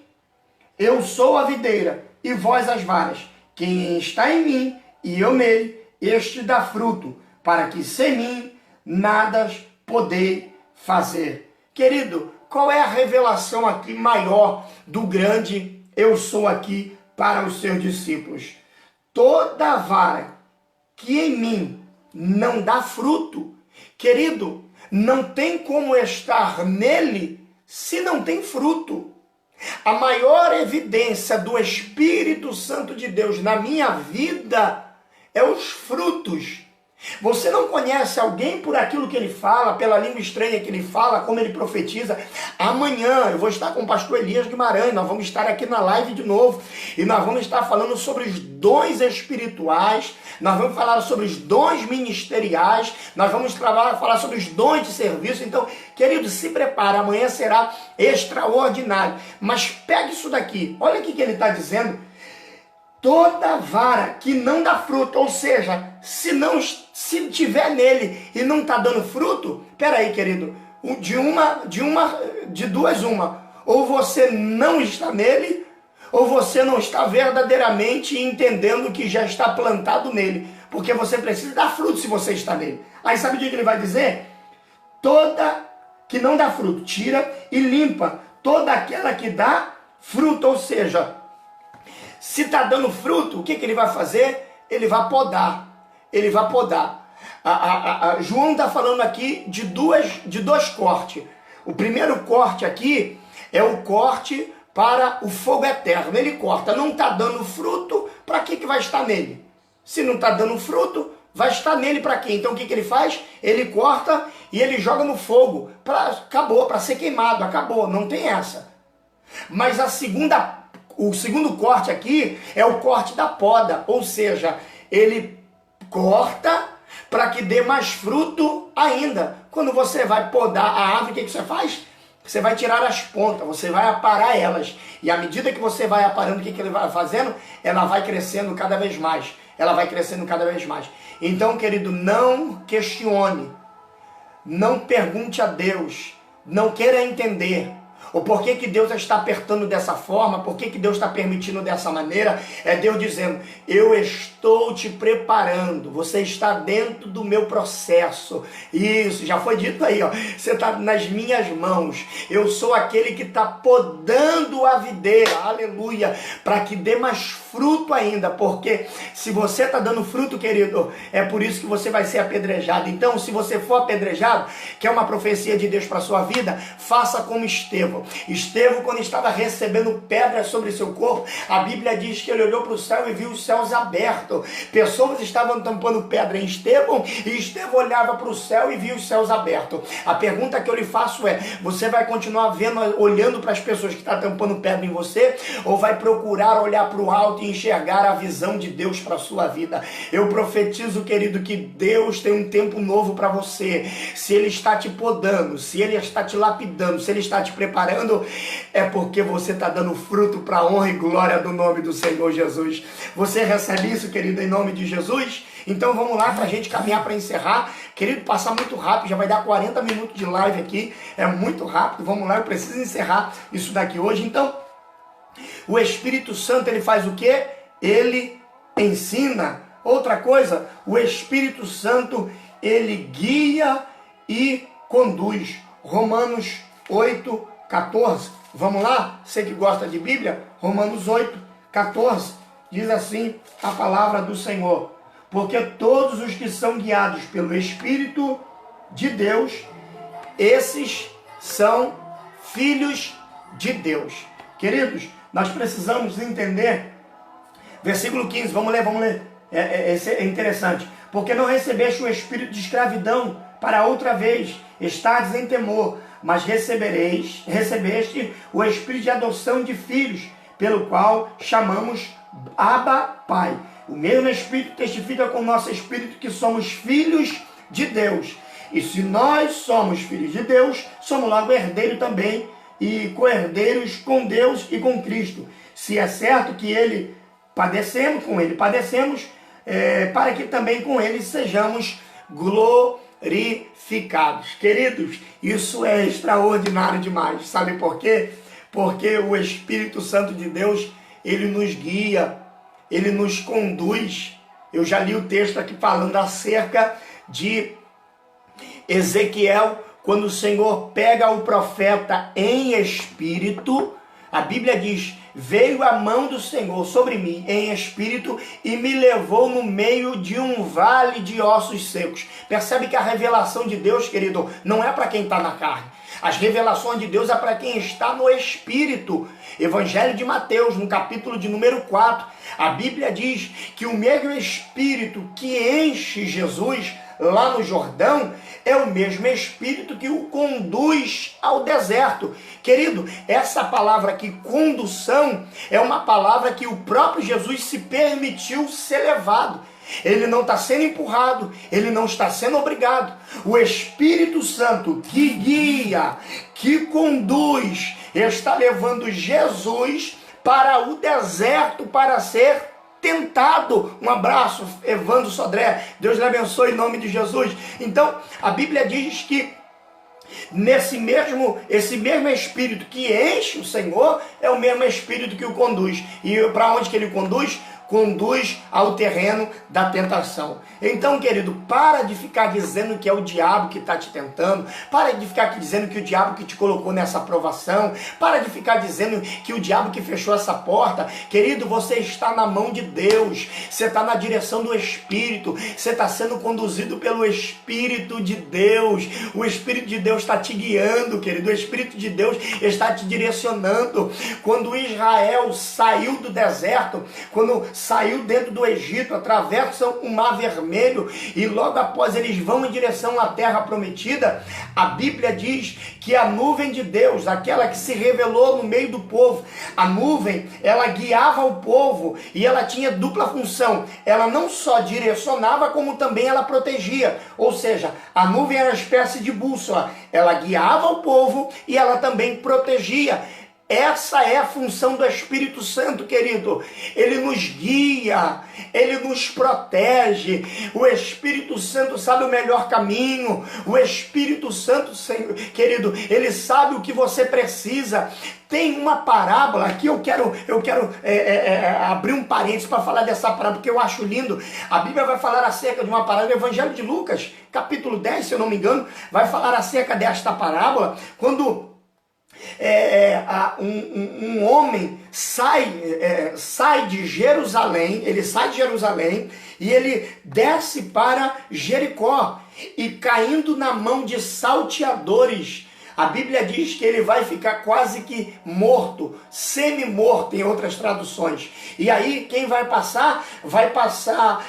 eu sou a videira, e vós as varas. Quem está em mim e eu nele, este dá fruto, para que sem mim nada podeis fazer. Querido, qual é a revelação aqui maior do grande eu sou aqui para os seus discípulos? Toda vara que em mim não dá fruto, querido, não tem como estar nele se não tem fruto. A maior evidência do Espírito Santo de Deus na minha vida é os frutos. Você não conhece alguém por aquilo que ele fala, pela língua estranha que ele fala, como ele profetiza. Amanhã eu vou estar com o pastor Elias Guimarães, nós vamos estar aqui na live de novo, e nós vamos estar falando sobre os dons espirituais, nós vamos falar sobre os dons ministeriais, nós vamos falar sobre os dons de serviço. Então, querido, se prepara, amanhã será extraordinário. Mas pegue isso daqui, olha o que ele está dizendo. Toda vara que não dá fruto, ou seja, se tiver nele e não está dando fruto, peraí, querido, de duas uma, ou você não está nele, ou você não está verdadeiramente entendendo que já está plantado nele, porque você precisa dar fruto se você está nele. Aí sabe o que ele vai dizer? Toda que não dá fruto, tira e limpa toda aquela que dá fruto, ou seja, se está dando fruto, o que ele vai fazer? Ele vai podar. Ele vai podar. João está falando aqui de dois cortes. O primeiro corte aqui é o corte para o fogo eterno. Ele corta. Não está dando fruto, para que vai estar nele? Se não está dando fruto, vai estar nele para quê? Então o que ele faz? Ele corta e ele joga no fogo. Acabou, para ser queimado. Acabou, não tem essa. Mas o segundo corte aqui é o corte da poda, ou seja, ele corta para que dê mais fruto ainda. Quando você vai podar a árvore, o que você faz? Você vai tirar as pontas, você vai aparar elas. E à medida que você vai aparando, o que ele vai fazendo? Ela vai crescendo cada vez mais. Ela vai crescendo cada vez mais. Então, querido, não questione. Não pergunte a Deus. Não queira entender. O porquê que Deus está apertando dessa forma, por que Deus está permitindo dessa maneira, é Deus dizendo, eu estou te preparando, você está dentro do meu processo. Isso, já foi dito aí, ó. Você está nas minhas mãos, eu sou aquele que está podando a videira, aleluia, para que dê mais fruto ainda, porque se você está dando fruto, querido, é por isso que você vai ser apedrejado. Então, se você for apedrejado, que é uma profecia de Deus para a sua vida, faça como Estevão. Estevão, quando estava recebendo pedras sobre seu corpo, a Bíblia diz que ele olhou para o céu e viu os céus abertos. Pessoas estavam tampando pedra em Estevão, e Estevão olhava para o céu e via os céus abertos. A pergunta que eu lhe faço é, você vai continuar olhando para as pessoas que estão tampando pedra em você, ou vai procurar olhar para o alto e enxergar a visão de Deus para a sua vida? Eu profetizo, querido, que Deus tem um tempo novo para você. Se Ele está te podando, se Ele está te lapidando, se Ele está te preparando, é porque você está dando fruto para a honra e glória do nome do Senhor Jesus. Você recebe isso, querido, em nome de Jesus? Então vamos lá para a gente caminhar para encerrar. Querido, passar muito rápido, já vai dar 40 minutos de live aqui, é muito rápido. Vamos lá, eu preciso encerrar isso daqui hoje. Então, o Espírito Santo, ele faz o quê? Ele ensina. Outra coisa, o Espírito Santo, ele guia e conduz. Romanos 8, 14, vamos lá? Você que gosta de Bíblia, Romanos 8, 14, diz assim a palavra do Senhor: porque todos os que são guiados pelo Espírito de Deus, esses são filhos de Deus. Queridos, nós precisamos entender, versículo 15, vamos ler, esse é interessante. Porque não recebeste o espírito de escravidão para outra vez estardes em temor, mas recebeste o espírito de adoção de filhos, pelo qual chamamos Abba, Pai. O mesmo Espírito testifica com o nosso espírito que somos filhos de Deus. E se nós somos filhos de Deus, somos logo herdeiros também e co-herdeiros com Deus e com Cristo. Se é certo que padecemos, para que também com ele sejamos glorificados. Queridos, isso é extraordinário demais. Sabe por quê? Porque o Espírito Santo de Deus, ele nos guia, ele nos conduz. Eu já li o texto aqui falando acerca de Ezequiel, quando o Senhor pega o profeta em espírito. A Bíblia diz: veio a mão do Senhor sobre mim em espírito e me levou no meio de um vale de ossos secos. Percebe que a revelação de Deus, querido, não é para quem está na carne. As revelações de Deus é para quem está no Espírito. Evangelho de Mateus, no capítulo de número 4, a Bíblia diz que o mesmo Espírito que enche Jesus lá no Jordão é o mesmo Espírito que o conduz ao deserto. Querido, essa palavra aqui, condução, é uma palavra que o próprio Jesus se permitiu ser levado. Ele não está sendo empurrado, ele não está sendo obrigado. O Espírito Santo que guia, que conduz, está levando Jesus para o deserto para ser tentado. Um abraço, Evandro Sodré. Deus lhe abençoe em nome de Jesus. Então, a Bíblia diz que esse mesmo Espírito que enche o Senhor é o mesmo Espírito que o conduz. E para onde que ele conduz? Conduz ao terreno da tentação. Então, querido, para de ficar dizendo que é o diabo que está te tentando, para de ficar dizendo que o diabo que te colocou nessa aprovação, para de ficar dizendo que o diabo que fechou essa porta. Querido, você está na mão de Deus, você está na direção do Espírito, você está sendo conduzido pelo Espírito de Deus. O Espírito de Deus está te guiando, querido, o Espírito de Deus está te direcionando. Quando Israel saiu do deserto, quando saiu dentro do Egito, atravessam o Mar Vermelho e logo após eles vão em direção à terra prometida, a Bíblia diz que a nuvem de Deus, aquela que se revelou no meio do povo, a nuvem, ela guiava o povo e ela tinha dupla função. Ela não só direcionava, como também ela protegia. Ou seja, a nuvem era uma espécie de bússola. Ela guiava o povo e ela também protegia. Essa é a função do Espírito Santo, querido. Ele nos guia, ele nos protege. O Espírito Santo sabe o melhor caminho. O Espírito Santo, querido, ele sabe o que você precisa. Tem uma parábola aqui, eu quero abrir um parênteses para falar dessa parábola, porque eu acho lindo. A Bíblia vai falar acerca de uma parábola, o Evangelho de Lucas, capítulo 10, se eu não me engano, vai falar acerca desta parábola, quando um homem sai de Jerusalém, e ele desce para Jericó, e caindo na mão de salteadores, a Bíblia diz que ele vai ficar quase que morto, semi-morto em outras traduções. E aí quem vai passar? Vai passar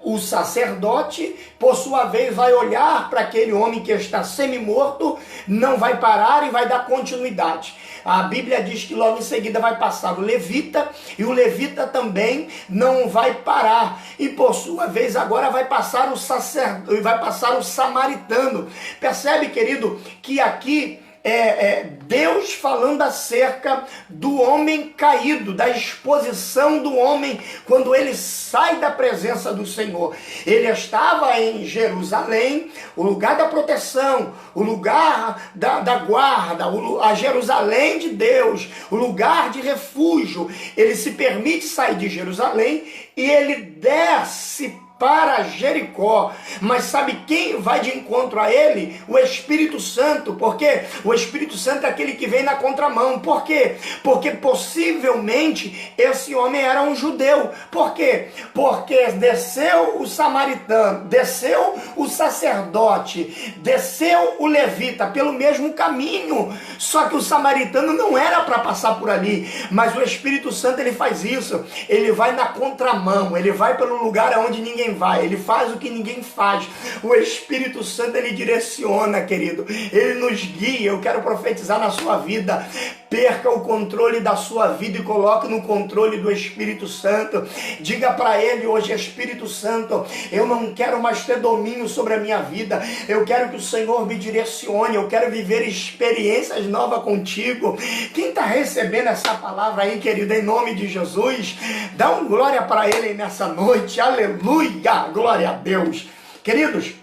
o sacerdote, por sua vez, vai olhar para aquele homem que está semi-morto, não vai parar e vai dar continuidade. A Bíblia diz que logo em seguida vai passar o levita, e o levita também não vai parar. E por sua vez agora vai passar o sacerdote, vai passar o samaritano. Percebe, querido, que aqui Deus falando acerca do homem caído, da exposição do homem quando ele sai da presença do Senhor. Ele estava em Jerusalém, o lugar da proteção, o lugar da guarda, a Jerusalém de Deus, o lugar de refúgio. Ele se permite sair de Jerusalém e ele desce para Jericó. Mas sabe quem vai de encontro a ele? O Espírito Santo. Porque o Espírito Santo é aquele que vem na contramão. Por quê? Porque possivelmente esse homem era um judeu. Por quê? Porque desceu o samaritano, desceu o sacerdote, desceu o levita pelo mesmo caminho. Só que o samaritano não era para passar por ali. Mas o Espírito Santo, ele faz isso. Ele vai na contramão. Ele vai pelo lugar onde ninguém vai, ele faz o que ninguém faz. O Espírito Santo, ele direciona, querido, ele nos guia. Eu quero profetizar na sua vida: perca o controle da sua vida e coloque no controle do Espírito Santo. Diga para ele hoje: Espírito Santo, eu não quero mais ter domínio sobre a minha vida, eu quero que o Senhor me direcione, eu quero viver experiências novas contigo. Quem está recebendo essa palavra aí, querido, em nome de Jesus, dá um glória para ele nessa noite, aleluia, glória a Deus. Queridos,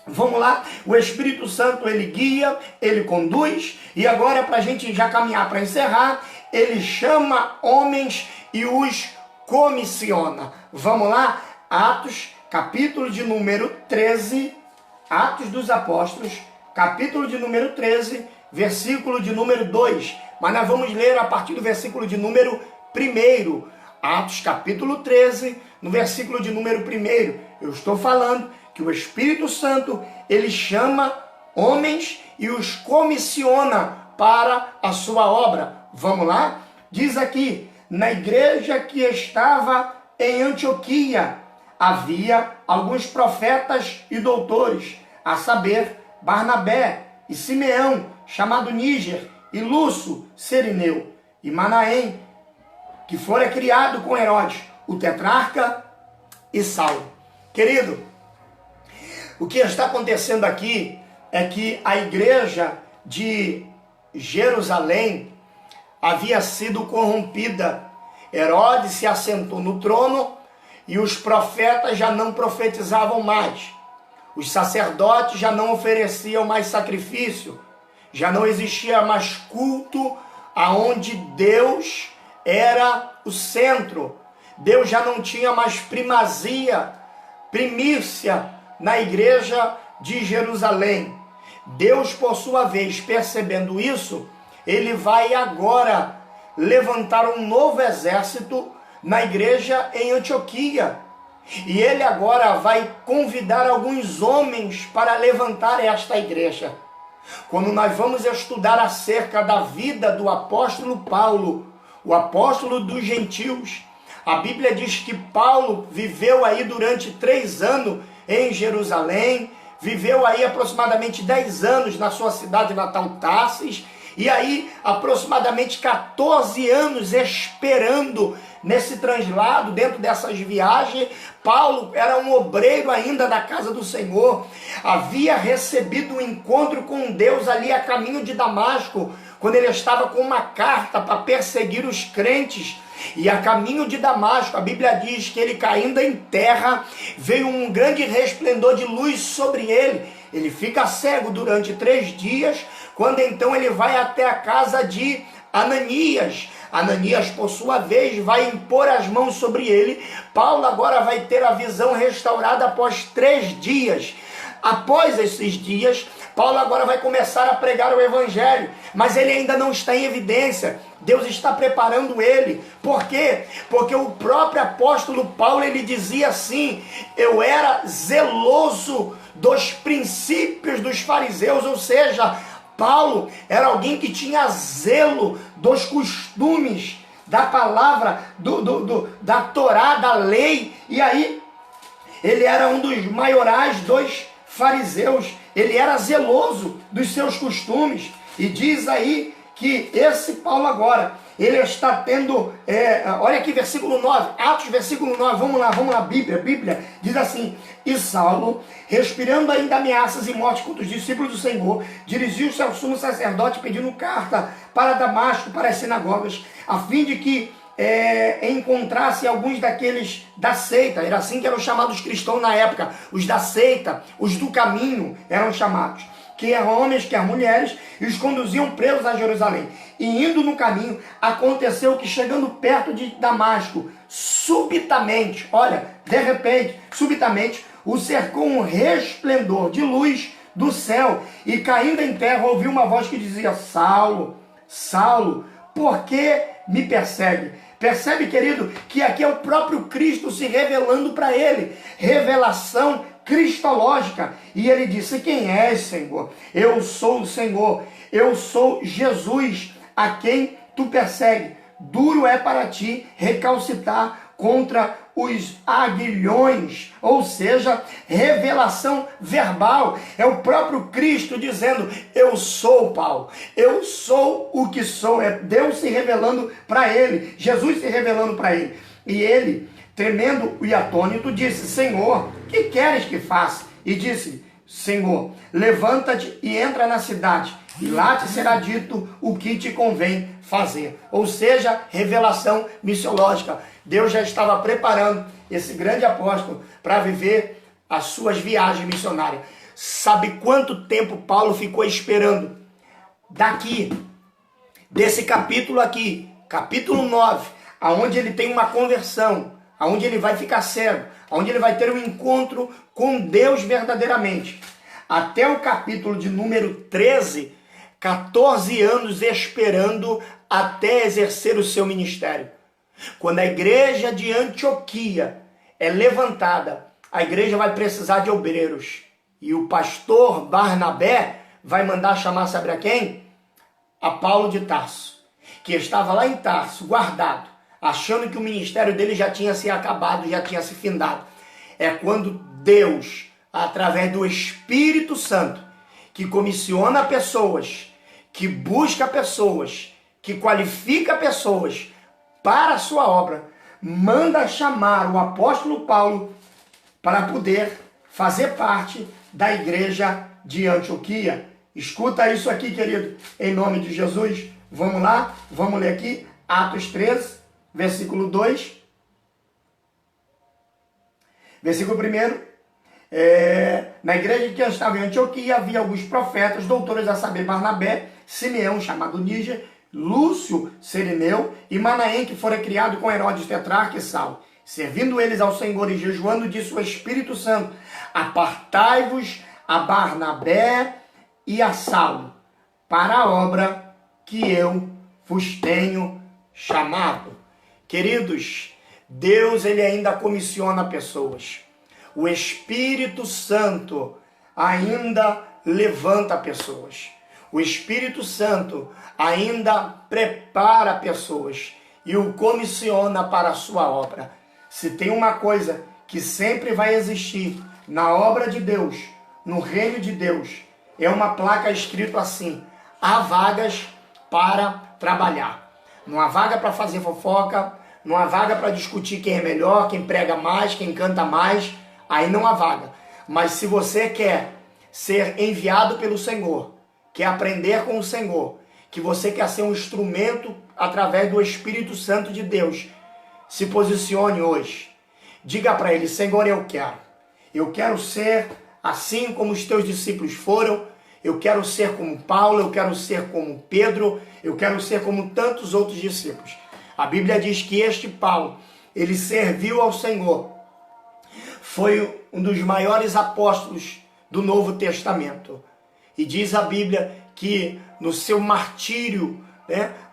vamos lá, o Espírito Santo, ele guia, ele conduz, e agora para a gente já caminhar para encerrar, ele chama homens e os comissiona. Vamos lá, Atos, capítulo de número 13, Atos dos Apóstolos, capítulo de número 13, versículo de número 2, mas nós vamos ler a partir do versículo de número 1, Atos capítulo 13, no versículo de número 1, eu estou falando que o Espírito Santo, ele chama homens e os comissiona para a sua obra. Vamos lá? Diz aqui, na igreja que estava em Antioquia, havia alguns profetas e doutores, a saber, Barnabé e Simeão, chamado Níger, e Lúcio, Cerineu, e Manaém, que fora criado com Herodes, o tetrarca, e Saulo. Querido, o que está acontecendo aqui é que a igreja de Jerusalém havia sido corrompida. Herodes se assentou no trono e os profetas já não profetizavam mais. Os sacerdotes já não ofereciam mais sacrifício. Já não existia mais culto aonde Deus era o centro. Deus já não tinha mais primícia na igreja de Jerusalém. Deus, por sua vez, percebendo isso, ele vai agora levantar um novo exército na igreja em Antioquia. E ele agora vai convidar alguns homens para levantar esta igreja. Quando nós vamos estudar acerca da vida do apóstolo Paulo, o apóstolo dos gentios, a Bíblia diz que Paulo viveu aí durante 3 anos em Jerusalém, viveu aí aproximadamente 10 anos na sua cidade natal, Tarsis, e aí aproximadamente 14 anos esperando nesse translado, dentro dessas viagens. Paulo era um obreiro ainda da casa do Senhor, havia recebido um encontro com Deus ali a caminho de Damasco, quando ele estava com uma carta para perseguir os crentes. E a caminho de Damasco, a Bíblia diz que ele, caindo em terra, veio um grande resplendor de luz sobre ele. Ele fica cego durante 3 dias, quando então ele vai até a casa de Ananias. Ananias, por sua vez, vai impor as mãos sobre ele. Paulo agora vai ter a visão restaurada após 3 dias. Após esses dias, Paulo agora vai começar a pregar o evangelho, mas ele ainda não está em evidência. Deus está preparando ele. Por quê? Porque o próprio apóstolo Paulo, ele dizia assim: eu era zeloso dos princípios dos fariseus, ou seja, Paulo era alguém que tinha zelo dos costumes, da palavra, da Torá, da lei, e aí ele era um dos maiorais dos fariseus, ele era zeloso dos seus costumes, e diz aí que esse Paulo agora, ele está tendo, olha aqui versículo 9, Atos versículo 9, vamos lá, Bíblia diz assim: e Saulo, respirando ainda ameaças e morte contra os discípulos do Senhor, dirigiu-se ao sumo sacerdote pedindo carta para Damasco, para as sinagogas, a fim de que encontrasse alguns daqueles da seita. Era assim que eram chamados cristãos na época, os da seita, os do caminho eram chamados, que eram homens, que eram mulheres, e os conduziam presos a Jerusalém. E indo no caminho, aconteceu que, chegando perto de Damasco, subitamente, olha, de repente, subitamente, o cercou um resplendor de luz do céu, e caindo em terra, ouviu uma voz que dizia: Saulo, Saulo, por que me persegue? Percebe, querido, que aqui é o próprio Cristo se revelando para ele, revelação cristológica. E ele disse: quem és, Senhor? Eu sou o Senhor, eu sou Jesus, a quem tu persegue. Duro é para ti recalcitar contra os aguilhões, ou seja, revelação verbal. É o próprio Cristo dizendo: eu sou Paulo, eu sou o que sou. É Deus se revelando para ele, Jesus se revelando para ele. E ele, tremendo e atônito, disse: Senhor, que queres que faça? E disse: Senhor, levanta-te e entra na cidade, e lá te será dito o que te convém fazer. Ou seja, revelação missiológica. Deus já estava preparando esse grande apóstolo para viver as suas viagens missionárias. Sabe quanto tempo Paulo ficou esperando? Daqui, desse capítulo aqui, capítulo 9, aonde ele tem uma conversão, aonde ele vai ficar cego, aonde ele vai ter um encontro com Deus verdadeiramente. Até o capítulo de número 13, 14 anos esperando até exercer o seu ministério. Quando a igreja de Antioquia é levantada, a igreja vai precisar de obreiros. E o pastor Barnabé vai mandar chamar, sabe a quem? A Paulo de Tarso, que estava lá em Tarso, guardado, achando que o ministério dele já tinha se acabado, já tinha se findado. É quando Deus, através do Espírito Santo, que comissiona pessoas, que busca pessoas, que qualifica pessoas para a sua obra, manda chamar o apóstolo Paulo para poder fazer parte da igreja de Antioquia. Escuta isso aqui, querido, em nome de Jesus. Vamos lá, vamos ler aqui, Atos 13, versículo 2. Versículo 1. Na igreja que estava em Antioquia havia alguns profetas, doutores, a saber, Barnabé, Simeão, chamado Níger, Lúcio, Cireneu e Manaém, que fora criado com Herodes tetrarca e Saulo. Servindo eles ao Senhor e jejuando, disse o Espírito Santo: apartai-vos a Barnabé e a Saulo para a obra que eu vos tenho chamado. Queridos, Deus, ele ainda comissiona pessoas. O Espírito Santo ainda levanta pessoas. O Espírito Santo ainda prepara pessoas e o comissiona para a sua obra. Se tem uma coisa que sempre vai existir na obra de Deus, no reino de Deus, é uma placa escrito assim: há vagas para trabalhar. Não há vaga para fazer fofoca, não há vaga para discutir quem é melhor, quem prega mais, quem canta mais, aí não há vaga. Mas se você quer ser enviado pelo Senhor, quer aprender com o Senhor, que você quer ser um instrumento através do Espírito Santo de Deus, se posicione hoje. Diga para ele: Senhor, eu quero ser assim como os teus discípulos foram, eu quero ser como Paulo, eu quero ser como Pedro, eu quero ser como tantos outros discípulos. A Bíblia diz que este Paulo, ele serviu ao Senhor, foi um dos maiores apóstolos do Novo Testamento. E diz a Bíblia que no seu martírio,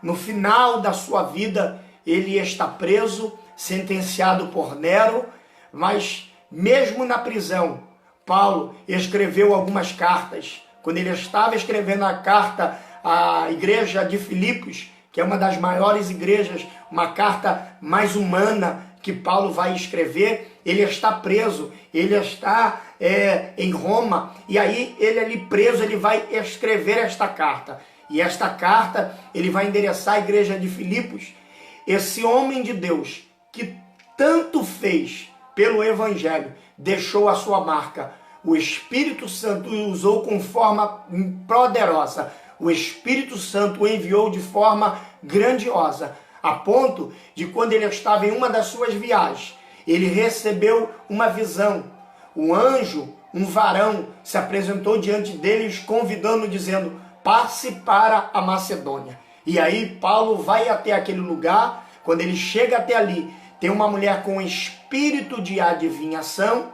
no final da sua vida, ele está preso, sentenciado por Nero, mas mesmo na prisão, Paulo escreveu algumas cartas. Quando ele estava escrevendo a carta à igreja de Filipos, que é uma das maiores igrejas, uma carta mais humana que Paulo vai escrever, ele está preso, ele está em Roma, e aí ele ali preso, ele vai escrever esta carta. E esta carta ele vai endereçar à igreja de Filipos. Esse homem de Deus, que tanto fez pelo Evangelho, deixou a sua marca. O Espírito Santo o usou com forma poderosa. O Espírito Santo o enviou de forma grandiosa, a ponto de, quando ele estava em uma das suas viagens, ele recebeu uma visão. Um anjo, um varão, se apresentou diante deles, convidando, dizendo: passe para a Macedônia. E aí Paulo vai até aquele lugar. Quando ele chega até ali, tem uma mulher com espírito de adivinhação,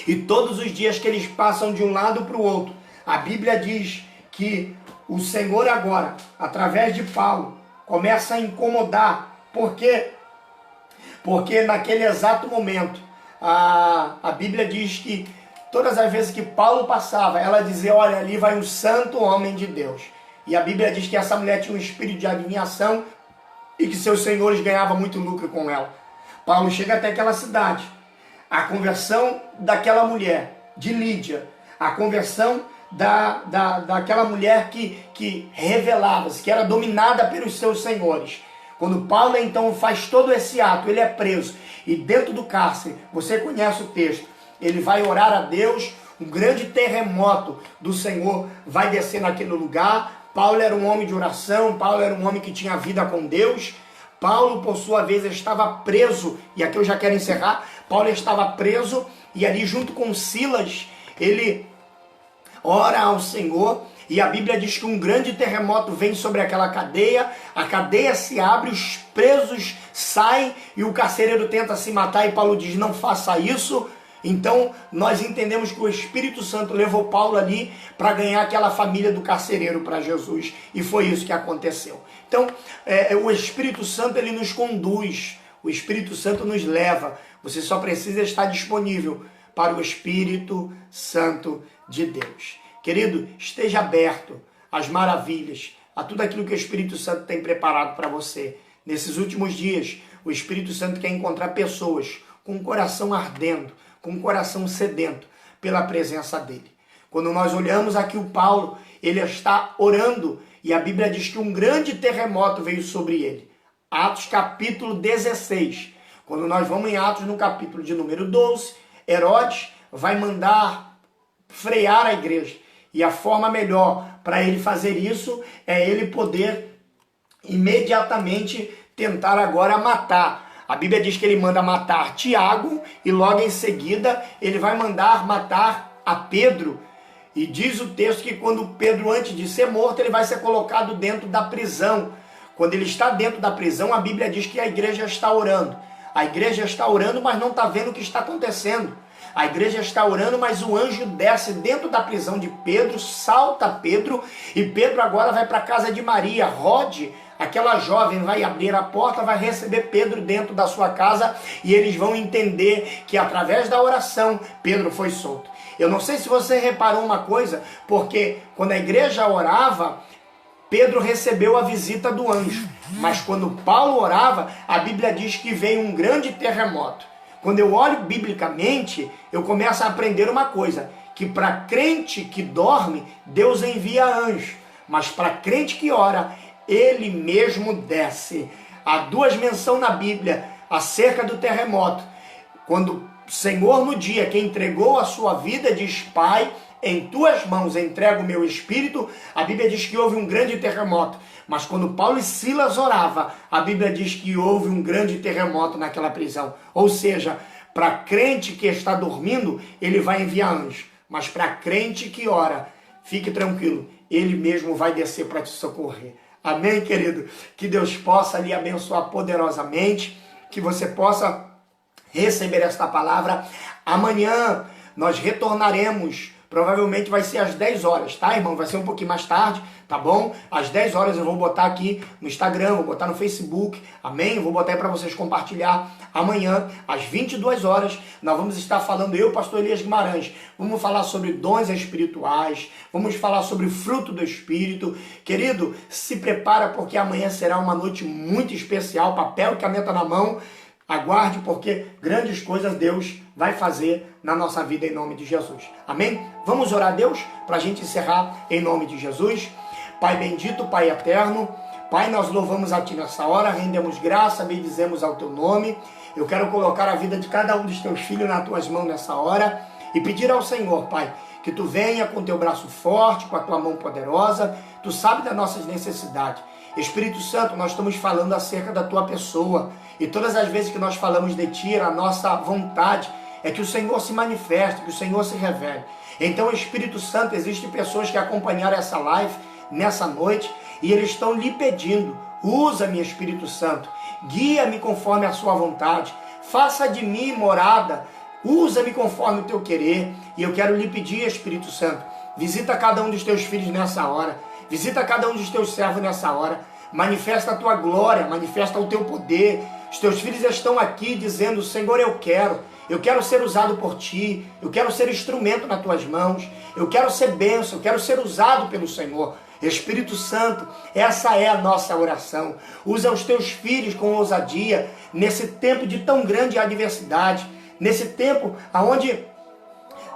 e todos os dias que eles passam de um lado para o outro, a Bíblia diz que o Senhor agora, através de Paulo, começa a incomodar. Por quê? Porque naquele exato momento, a Bíblia diz que todas as vezes que Paulo passava, ela dizia: olha, ali vai um santo homem de Deus. E a Bíblia diz que essa mulher tinha um espírito de adivinhação e que seus senhores ganhavam muito lucro com ela. Paulo chega até aquela cidade. A conversão daquela mulher, de Lídia, a conversão daquela mulher que revelava-se, que era dominada pelos seus senhores. Quando Paulo então faz todo esse ato, ele é preso. E dentro do cárcere, você conhece o texto, ele vai orar a Deus, um grande terremoto do Senhor vai descer naquele lugar. Paulo era um homem de oração, Paulo era um homem que tinha vida com Deus. Paulo, por sua vez, estava preso, e aqui eu já quero encerrar, Paulo estava preso, e ali junto com Silas, ele ora ao Senhor, e a Bíblia diz que um grande terremoto vem sobre aquela cadeia, a cadeia se abre, os presos saem, e o carcereiro tenta se matar, e Paulo diz, não faça isso. Então, nós entendemos que o Espírito Santo levou Paulo ali para ganhar aquela família do carcereiro para Jesus. E foi isso que aconteceu. Então, o Espírito Santo, ele nos conduz. O Espírito Santo nos leva. Você só precisa estar disponível para o Espírito Santo de Deus. Querido, esteja aberto às maravilhas, a tudo aquilo que o Espírito Santo tem preparado para você. Nesses últimos dias, o Espírito Santo quer encontrar pessoas com o coração ardendo, com o coração sedento pela presença dele. Quando nós olhamos aqui o Paulo, ele está orando e a Bíblia diz que um grande terremoto veio sobre ele. Atos capítulo 16. Quando nós vamos em Atos no capítulo de número 12, Herodes vai mandar frear a igreja. E a forma melhor para ele fazer isso é ele poder imediatamente tentar agora matar. A Bíblia diz que ele manda matar Tiago e logo em seguida ele vai mandar matar a Pedro. E diz o texto que quando Pedro, antes de ser morto, ele vai ser colocado dentro da prisão. Quando ele está dentro da prisão, a Bíblia diz que a igreja está orando. A igreja está orando, mas não está vendo o que está acontecendo. A igreja está orando, mas o anjo desce dentro da prisão de Pedro, salta Pedro, e Pedro agora vai para a casa de Maria. Rode, aquela jovem, vai abrir a porta, vai receber Pedro dentro da sua casa, e eles vão entender que através da oração, Pedro foi solto. Eu não sei se você reparou uma coisa, porque quando a igreja orava, Pedro recebeu a visita do anjo. Mas quando Paulo orava, a Bíblia diz que veio um grande terremoto. Quando eu olho biblicamente, eu começo a aprender uma coisa, que para crente que dorme, Deus envia anjo, mas para crente que ora, ele mesmo desce. Há duas menções na Bíblia acerca do terremoto. Quando o Senhor no dia que entregou a sua vida diz, Pai, em tuas mãos entrego o meu espírito, a Bíblia diz que houve um grande terremoto. Mas quando Paulo e Silas orava, a Bíblia diz que houve um grande terremoto naquela prisão. Ou seja, para crente que está dormindo, ele vai enviar anjo. Mas para crente que ora, fique tranquilo, ele mesmo vai descer para te socorrer. Amém, querido? Que Deus possa lhe abençoar poderosamente, que você possa receber esta palavra. Amanhã nós retornaremos. Provavelmente vai ser às 10 horas, tá, irmão? Vai ser um pouquinho mais tarde, tá bom? Às 10 horas eu vou botar aqui no Instagram, vou botar no Facebook, amém? Eu vou botar aí para vocês compartilhar. Amanhã, às 22 horas, nós vamos estar falando, eu, pastor Elias Guimarães, vamos falar sobre dons espirituais, vamos falar sobre o fruto do Espírito. Querido, se prepara porque amanhã será uma noite muito especial, papel e caneta na mão. Aguarde, porque grandes coisas Deus vai fazer na nossa vida em nome de Jesus. Amém? Vamos orar a Deus para a gente encerrar em nome de Jesus. Pai bendito, Pai eterno, Pai, nós louvamos a Ti nessa hora, rendemos graça, bendizemos ao Teu nome. Eu quero colocar a vida de cada um dos Teus filhos nas Tuas mãos nessa hora e pedir ao Senhor, Pai, que Tu venha com Teu braço forte, com a Tua mão poderosa. Tu sabes das nossas necessidades. Espírito Santo, nós estamos falando acerca da Tua pessoa. E todas as vezes que nós falamos de Ti, a nossa vontade é que o Senhor se manifeste, que o Senhor se revele. Então, Espírito Santo, existem pessoas que acompanharam essa live nessa noite e eles estão lhe pedindo, usa-me, Espírito Santo, guia-me conforme a sua vontade, faça de mim morada, usa-me conforme o teu querer. E eu quero lhe pedir, Espírito Santo, visita cada um dos teus filhos nessa hora, visita cada um dos teus servos nessa hora, manifesta a tua glória, manifesta o teu poder. Os teus filhos estão aqui dizendo, Senhor, eu quero ser usado por Ti, eu quero ser instrumento nas Tuas mãos, eu quero ser bênção, eu quero ser usado pelo Senhor. Espírito Santo, essa é a nossa oração. Usa os teus filhos com ousadia nesse tempo de tão grande adversidade, nesse tempo onde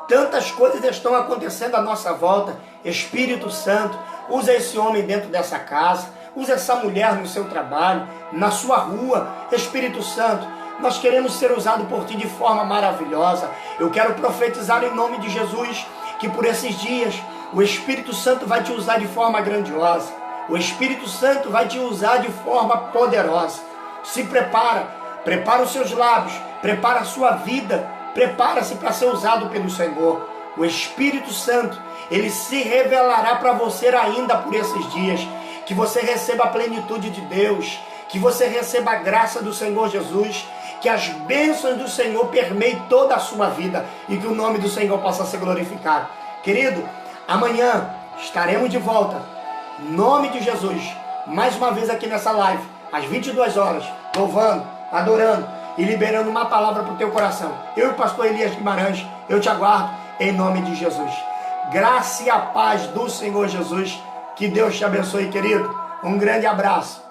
tantas coisas estão acontecendo à nossa volta. Espírito Santo, usa esse homem dentro dessa casa, usa essa mulher no seu trabalho, na sua rua. Espírito Santo, nós queremos ser usados por Ti de forma maravilhosa. Eu quero profetizar em nome de Jesus que por esses dias o Espírito Santo vai Te usar de forma grandiosa. O Espírito Santo vai Te usar de forma poderosa. Se prepara os seus lábios, prepara a sua vida, prepara-se para ser usado pelo Senhor. O Espírito Santo, Ele se revelará para você ainda por esses dias. Que você receba a plenitude de Deus, que você receba a graça do Senhor Jesus, que as bênçãos do Senhor permeiem toda a sua vida e que o nome do Senhor possa ser glorificado. Querido, amanhã estaremos de volta, em nome de Jesus, mais uma vez aqui nessa live, às 22 horas, louvando, adorando e liberando uma palavra para o teu coração. Eu e o pastor Elias Guimarães, eu te aguardo em nome de Jesus. Graça e a paz do Senhor Jesus. Que Deus te abençoe, querido. Um grande abraço.